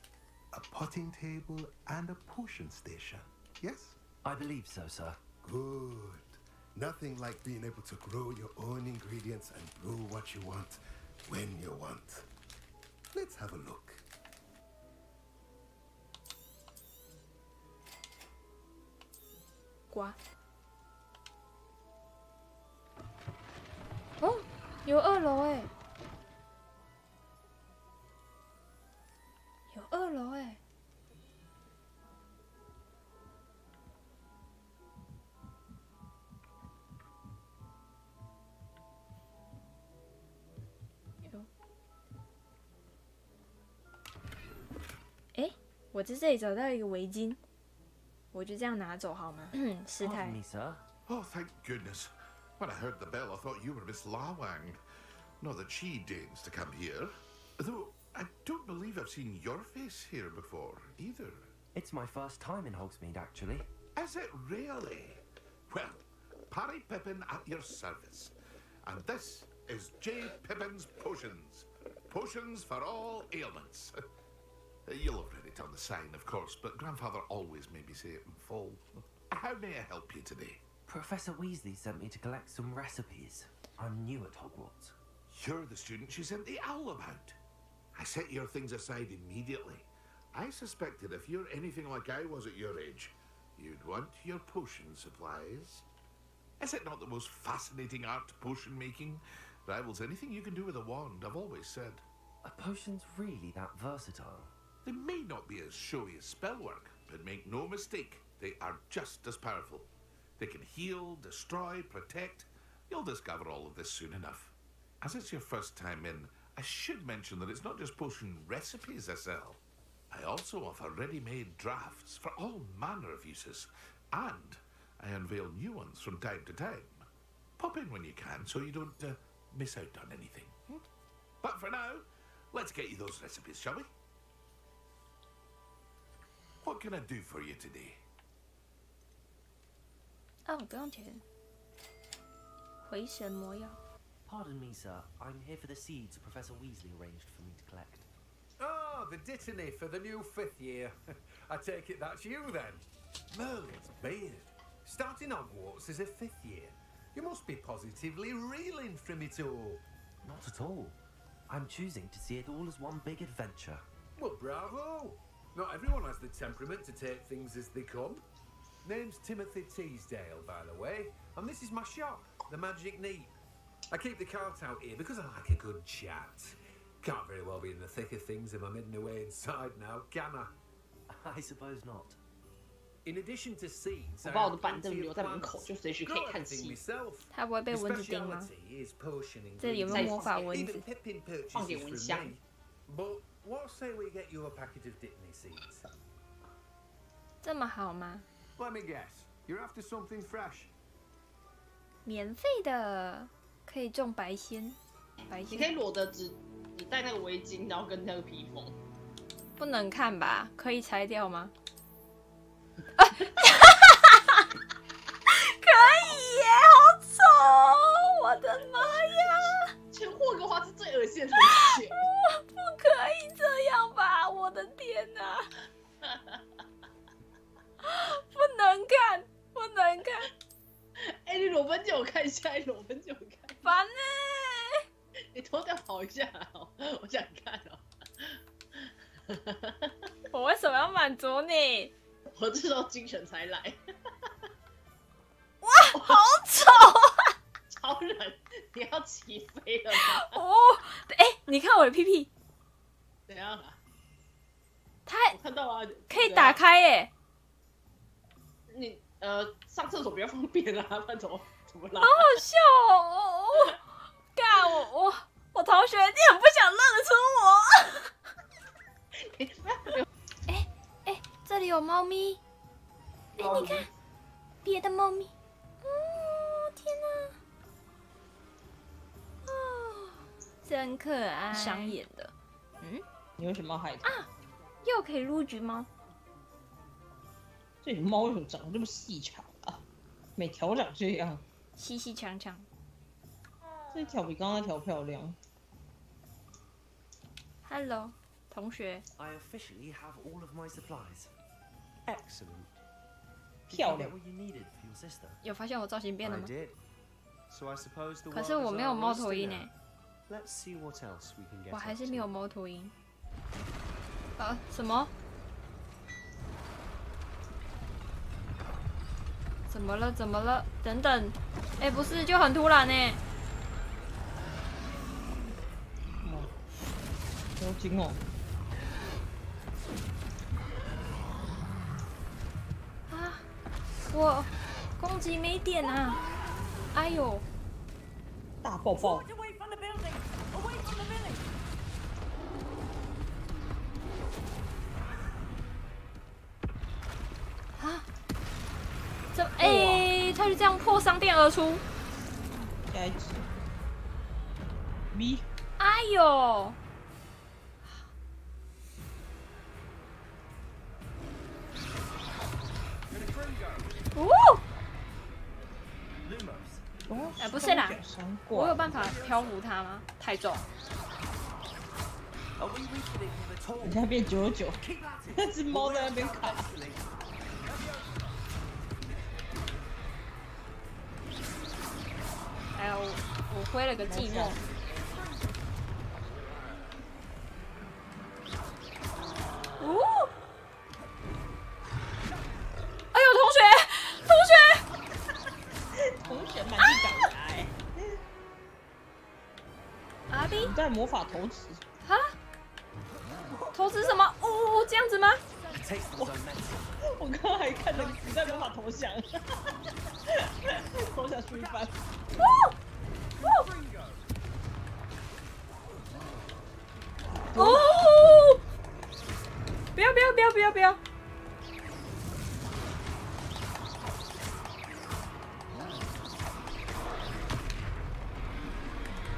A potting table and a potion station, yes? I believe so, sir. Good. Nothing like being able to grow your own ingredients and brew what you want when you want. Let's have a look. Quá. 哦，有2楼哎，有2楼哎。哎，我在这里找到一个围巾。 我就这样拿走好吗？师太。Me, sir. Oh, thank goodness. When I heard the bell, I thought you were Miss Lawang. Not that she deigns to come here. Though, I don't believe I've seen your face here before, either. It's my first time in Hogsmeade, actually. Is it really? Well, Parry Pippin at your service. And this is J. Pippin's Potions. Potions for all ailments. You'll have read it on the sign, of course, but Grandfather always made me say it in full. How may I help you today? Professor Weasley sent me to collect some recipes. I'm new at Hogwarts. You're the student she sent the owl about. I set your things aside immediately. I suspected if you're anything like I was at your age, you'd want your potion supplies. Is it not the most fascinating art, potion making? Rivals anything you can do with a wand, I've always said. Are potions really that versatile? They may not be as showy as spellwork, but make no mistake, they are just as powerful. They can heal, destroy, protect. You'll discover all of this soon enough. As it's your first time in, I should mention that it's not just potion recipes I sell. I also offer ready-made drafts for all manner of uses, and I unveil new ones from time to time. Pop in when you can so you don't miss out on anything. But for now, let's get you those recipes, shall we? What can I do for you today? 哦，不用钱。回神魔药。 Pardon me, sir. I'm here for the seeds Professor Weasley arranged for me to collect. Oh, the dittany for the new 5th year. I take it that's you then. Merlin's beard. Starting Hogwarts as a 5th year. You must be positively reeling from it all. Not at all. I'm choosing to see it all as one big adventure. Well, bravo. Not everyone has the temperament to take things as they come. Name's Timothy Teasdale, by the way, and this is my shop, the Magic Neat. I keep the cart out here because I like a good chat. Can't very well be in the thick of things if I'm hidden away inside now, can I? I suppose not. In addition to seeds, 我把我的板凳留在门口，就随时可以看戏。它不会被蚊子叮吗？这里有没有魔法蚊子？放点蚊香。 But what say we get you a packet of dittany seeds? 这么好吗？ Let me guess. You're after something fresh. 免费的。可以种白仙，你可以裸的只戴那个围巾，然后跟那个披风。不能看吧？可以拆掉吗？可以耶，好丑哦！我的妈呀！全霍格华兹最恶心的同学。不可以这样吧！我的天哪！不能看，不能看！哎、你裸奔借我看一下，你裸奔借我看。烦呢！你脱掉跑一下哦，我想看哦。我为什么要满足你？我这时候精神才来。哇，好丑啊！超人，你要起飞了吗？哦，哎、你看我的屁屁，怎样啊？它我看到啊，可以打开耶。你上厕所比较方便啊，不然怎么拉？好好笑哦！干我同学，你很不想认得出我。哎、这里有猫咪。哎、你看，别的猫咪。哦，天哪！哦，真可爱。想眼的。嗯，你为什么要害它？啊，又可以撸橘猫。这猫为什么长得这么细长啊？每条长这样，细细长长。这条比刚刚那条漂亮。Hello， 同学。I officially have all of my supplies. Excellent. 漂亮。有发现我造型变了吗？ So I suppose the 可是我没有猫头鹰哎。 Let's see what else we can get. 我还是没有猫头鹰。什么？怎么了？怎么了？等等，哎，不是，就很突然呢。好紧哦！啊，我攻击没点啊！哎呦，大爆爆！啊！他就这样破商店而出。下一只 ，V。哎呦！哎，不是啦，我有办法漂浮它吗？太重。你现在变99，那只猫在那边卡。哎呀，我挥了个寂寞。哦！哎呦，同学，同学满地找牙哎！阿 B， 你在魔法投掷？啊？投掷什么？哦，这样子吗？我刚刚还看着你在魔法投降，投降出一半。哦！不要！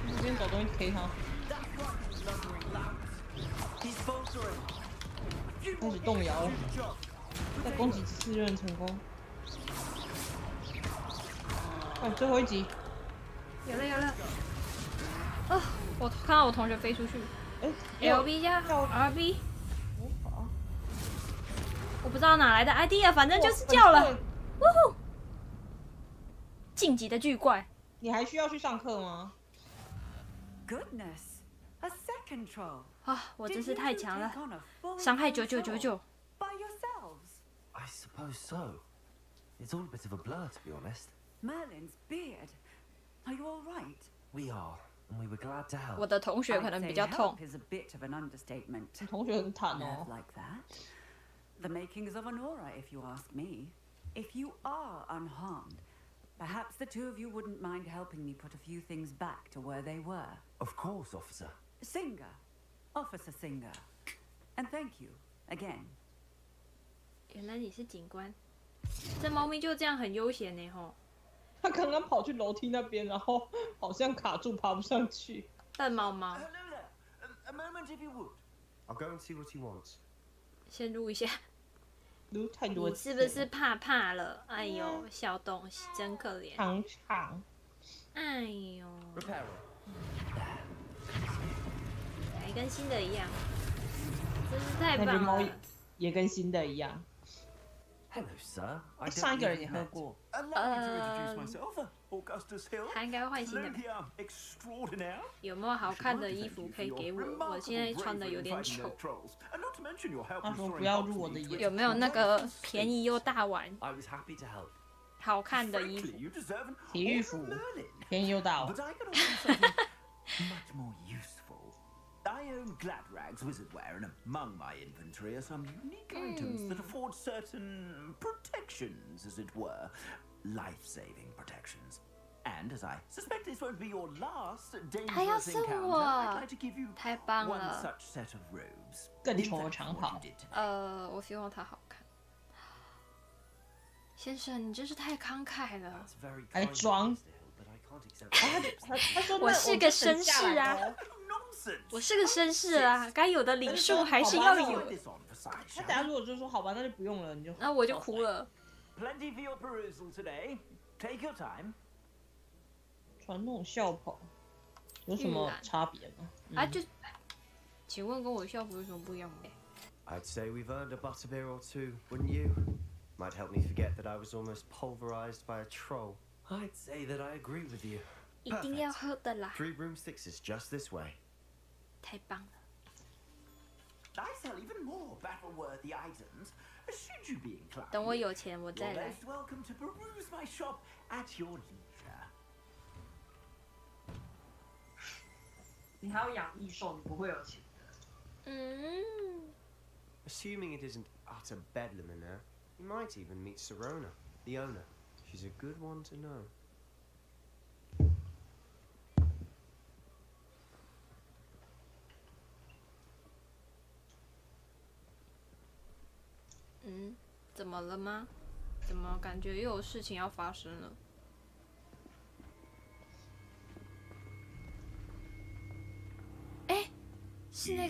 你这边找东西 K 他。开始动摇了，再攻击4人成功。哎，最后一集。有了。啊！我看到我同学飞出去。LB 加 RB。我不知道哪来的 idea， 反正就是叫了。呜呼！晋级的巨怪。你还需要去上课吗 ？Goodness, a second troll. 啊，我真是太强了，伤害9999。By yourselves? I suppose so. It's all a bit of a blur, to be honest. Merlin's beard. Are you all right? We are, and we were glad to help. 我的同学可能比较痛。Is a bit of an understatement. 同学很惨哦。 Like that. The makings of an aura, if you ask me. If you are unharmed, perhaps the two of you wouldn't mind helping me put a few things back to where they were. Of course, officer. Singer. Officer Singer. And thank you, again. 原来你是警官，这猫咪就这样很悠闲呢吼。他刚刚跑去楼梯那边，然后好像卡住，爬不上去。笨猫猫。A moment, if you would. I'll go and see what he wants. 先录一下。录太多。你是不是怕了？哎呦，小东西真可怜。长长。哎呦。还跟新的一样，真是太棒了。那只猫也跟新的一样。Hello, sir. 上一个人也喝过。他应该会换新的。有没有好看的衣服可以给我？我现在穿的有点丑。他说不要入我的眼。有没有那个便宜又大碗？好看的衣服。体育服，便宜又大碗。I own Gladrag's wizardware, and among my inventory are some unique items that afford certain protections, as it were. Life-saving protections. And as I suspect this won't be your last dangerous encounter, I'd like to give you one such set of robes. 更丑的长袍。我希望它好看。先生，你真是太慷慨了。还装。他说我是个绅士啊。我是个绅士啊，该有的礼数还是要有。他等下如果就说好吧，那就不用了，你就。那我就哭了。Plenty for your perusal today. Take your time. 传统校袍有什么差别吗？啊，就，请问跟我校服有什么不一样吗 ？I'd say we've earned a butterbeer or two, wouldn't you? Might help me forget that I was almost pulverized by a troll. I'd say that I agree with you. 一定要喝的啦。 3 broomsticks is just this way. 太棒了。I sell even more battle-worthy items. Should you be inclined? 等我有钱，我再来。 You're most welcome to peruse my shop at your leisure. 你还要养异兽，你不会有钱的。Assuming it isn't utter bedlam in there, you might even meet Serona, the owner. She's a good one to know. 怎么了吗？怎么感觉又有事情要发生了？哎，是那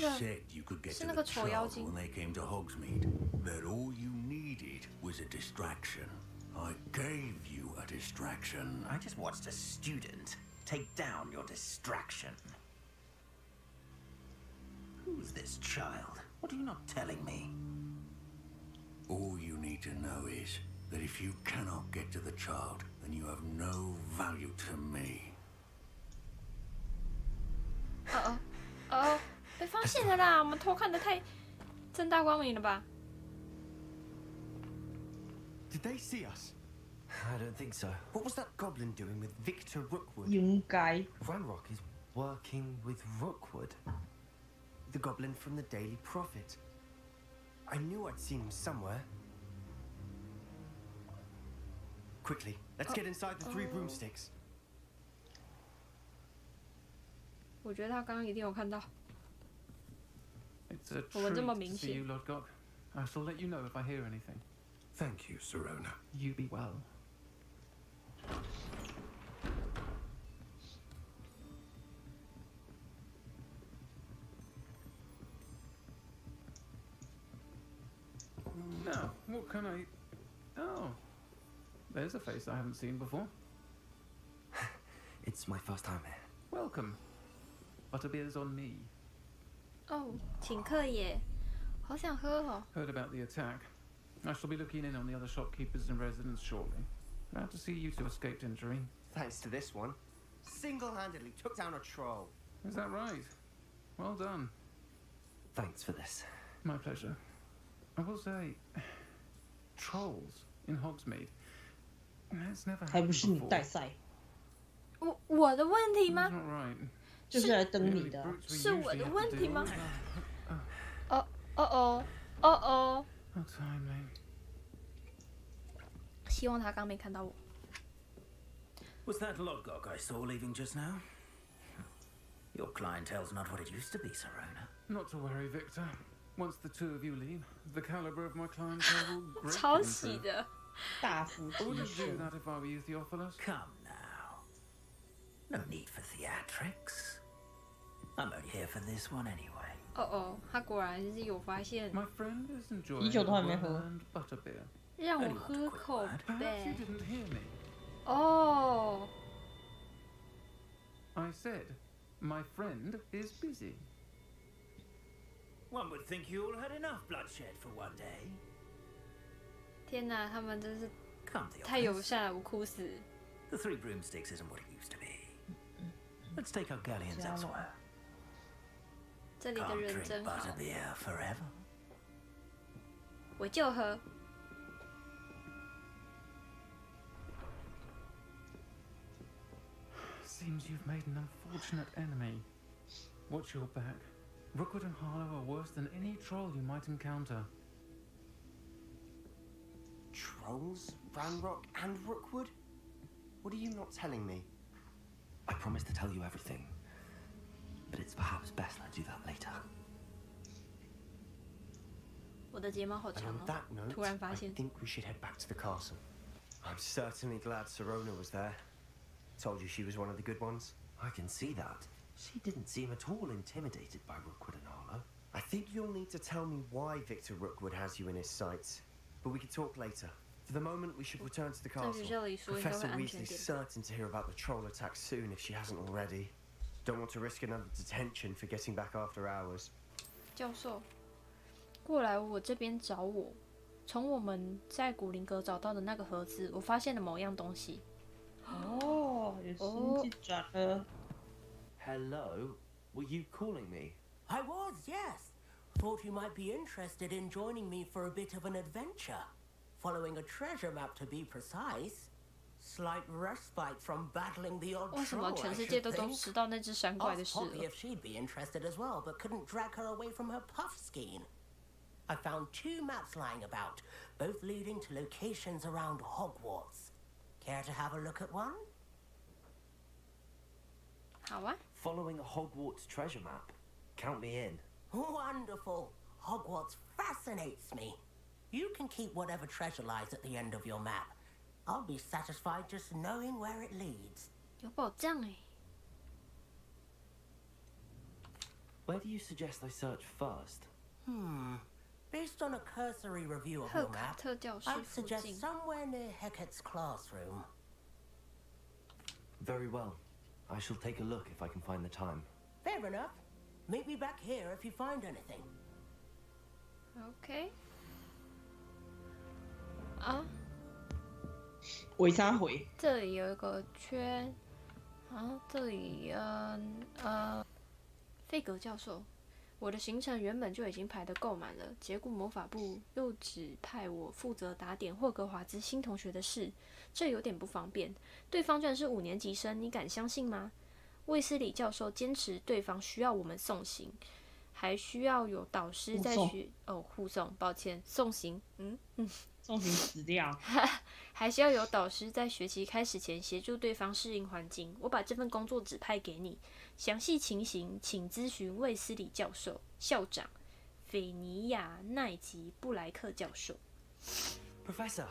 个丑妖精。When they came to Hogsmeade, that all you needed was a distraction. I gave you a distraction. I just watched a student take down your distraction. Who's this child? What are you not telling me? All you need to know is that if you cannot get to the child, then you have no value to me. 被发现了啦！我们偷看的太正大光明了吧 Did they see us? I don't think so. What was that goblin doing with Victor Rookwood? 应该。Ranrock is working with Rookwood, the goblin from the Daily Prophet. I knew I'd seen him somewhere. Quickly, let's get inside the 3 broomsticks. 我觉得他刚刚一定有看到。 It's a treat to see you, Lord Gok. I shall let you know if I hear anything. Thank you, Serona. You be well. Now, what can I... Oh, there's a face I haven't seen before. It's my first time here. Welcome. Butterbeer's on me. 哦，请客耶，好想喝哦。 Heard about the attack. I shall be looking in on the other shopkeepers and residents shortly. Glad to see you two escaped injury. Thanks to this one. Single-handedly took down a troll. Is that right? Well done. Thanks for this. My pleasure. I will say, trolls in Hogsmeade. That's never happened before. 还不是你带赛？我的问题吗？ Not right. 就是来等你的。是我的问题吗？Oh timely. 希望他刚没看到我。 Was that Lodgok I saw leaving just now? Your clientele's not what it used to be, Serona. Not to worry, Victor. Once the two of you leave, the caliber of my clientele will greatly 抄袭 improve. 的。大幅 I 提 wouldn't do 升。 that if I were you, Theophilus. Come now. No need for theatrics. I'm only here for this one anyway. 哦，他果然是有发现。 My friend is enjoying 啤酒都还没 a 喝。 and butterbeer. 让我喝口 Perhaps you 呗。 didn't hear me. 哦， I said, my friend is busy. One would think you all had enough bloodshed for one day. 天哪，他们真是 Come, Theophilus. 太友善了，我哭死。 The Three Broomsticks isn't what it used to be. Let's take our galleons elsewhere. 这里的 Can't 人 drink 真好， butterbeer forever. 我就喝。 Seems you've made an unfortunate enemy. Watch your back. Rookwood and Harlow are worse than any troll you might encounter. Trolls, Ranrock, and Rookwood? What are you not telling me? I promise to tell you everything, but it's perhaps best I do that later. 我的睫毛好 And 长 on 哦 that，note, 突然发 I 现。 think we should head back to the castle. I'm certainly glad Serona was there. Told you she was one of the good ones. I can see that. She didn't seem at all intimidated by Rookwood and Harlow. I think you'll need to tell me why Victor Rookwood has you in his sights. But we can talk later. For the moment, we should return to the castle. 学校里说应该会 Professor 安全 Weasley's 点。 certain to hear about the troll attack soon if she hasn't already. Don't want to risk another detention for getting back after hours. 教授，过来我这边找我。从我们在古灵阁找到的那个盒子，我发现了某样东西。哦，有新进展了。 Hello? Were you calling me? I was, yes. Thought you might be interested in joining me for a bit of an adventure. Following a treasure map to be precise. Slight respite from battling the odd 为什么 troll, 全 I 世界 should 都 think. 知道那只山怪的 Asked 事 Poppy 了？ if she'd be interested as well, but couldn't drag her away from her puff skein. I found 2 maps lying about, both leading to locations around Hogwarts. Care to have a look at one? 好啊。 Following a Hogwarts treasure map? Count me in. Wonderful. Hogwarts fascinates me. You can keep whatever treasure lies at the end of your map. I'll be satisfied just knowing where it leads. 有宝藏哎！ Where do you suggest I search first? Based on a cursory review of 赫 your 卡 map, 特教室 I'd 附 suggest 近。 somewhere near Hecat's classroom. Very well. I shall take a look if I can find the time. Fair enough. Meet me back here if you find anything. OK。啊，尾插回。这里有一个圈。啊，这里费格教授，我的行程原本就已经排得够满了，结果魔法部又指派我负责打点霍格华兹新同学的事，这有点不方便。对方居然是5年级生，你敢相信吗？卫斯理教授坚持对方需要我们送行，还需要有导师在护送，抱歉，送行，送行死掉，还需要有导师在学期开始前协助对方适应环境。我把这份工作指派给你，详细情形请咨询卫斯理教授、校长斐尼亚奈吉布莱克教授。Professor,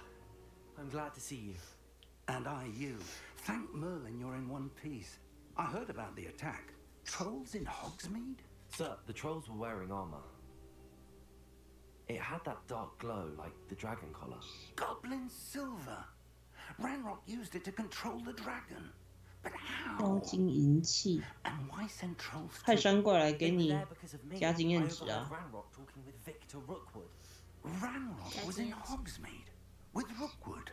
I'm glad to see you. And I you. Thank Merlin you're in one piece. I heard about the attack. Trolls in Hogsmeade? Sir, the trolls were wearing armor. It had that dark glow like the dragon collar. Goblin silver. Ranrock used it to control the dragon. But how? 高金银器， And why send trolls 派 to... 山怪来给 They were 你 there because of me. 加经验 I 值 overheard 啊！ Ranrock talking with Victor Rookwood. Ranrock was in Hogsmeade with Rookwood.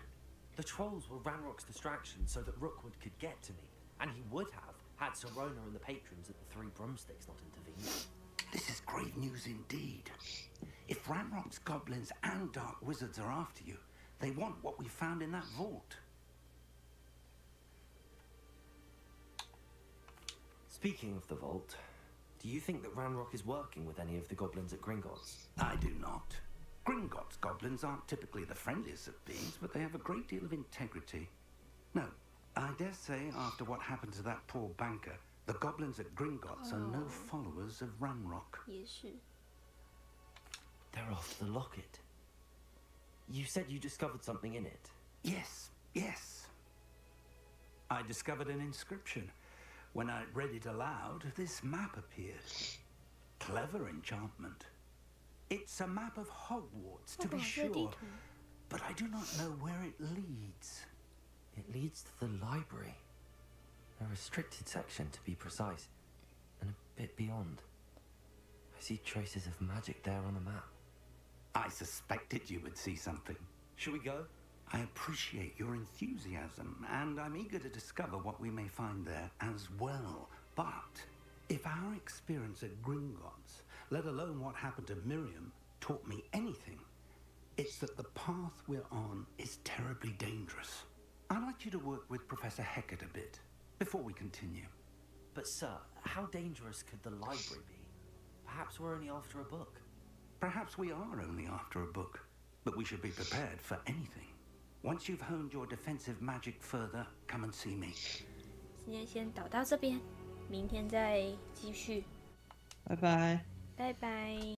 The trolls were Ranrock's distraction so that Rookwood could get to me. And he would have had Serona and the patrons at the Three Broomsticks not intervened. This is grave news indeed. If Ranrock's goblins and dark wizards are after you, they want what we found in that vault. Speaking of the vault, do you think that Ranrock is working with any of the goblins at Gringotts? I do not. Gringotts goblins aren't typically the friendliest of beings, but they have a great deal of integrity. No, I dare say after what happened to that poor banker, the goblins at Gringotts are no followers of Ranrock. 也是。 They're off the locket. You said you discovered something in it. Yes, yes. I discovered an inscription. When I read it aloud, this map appeared. Clever enchantment. It's a map of Hogwarts, to be sure, but I do not know where it leads. It leads to the library. A restricted section, to be precise, and a bit beyond. I see traces of magic there on the map. I suspected you would see something. Shall we go? I appreciate your enthusiasm, and I'm eager to discover what we may find there as well. But if our experience at Gringotts, let alone what happened to Miriam, taught me anything, it's that the path we're on is terribly dangerous. I'd like you to work with Professor Hecat a bit before we continue. But sir, how dangerous could the library be? Perhaps we're only after a book. Perhaps we are only after a book, but we should be prepared for anything. Once you've honed your defensive magic further, come and see me. 今天先导到这边，明天再继续。拜拜。拜拜。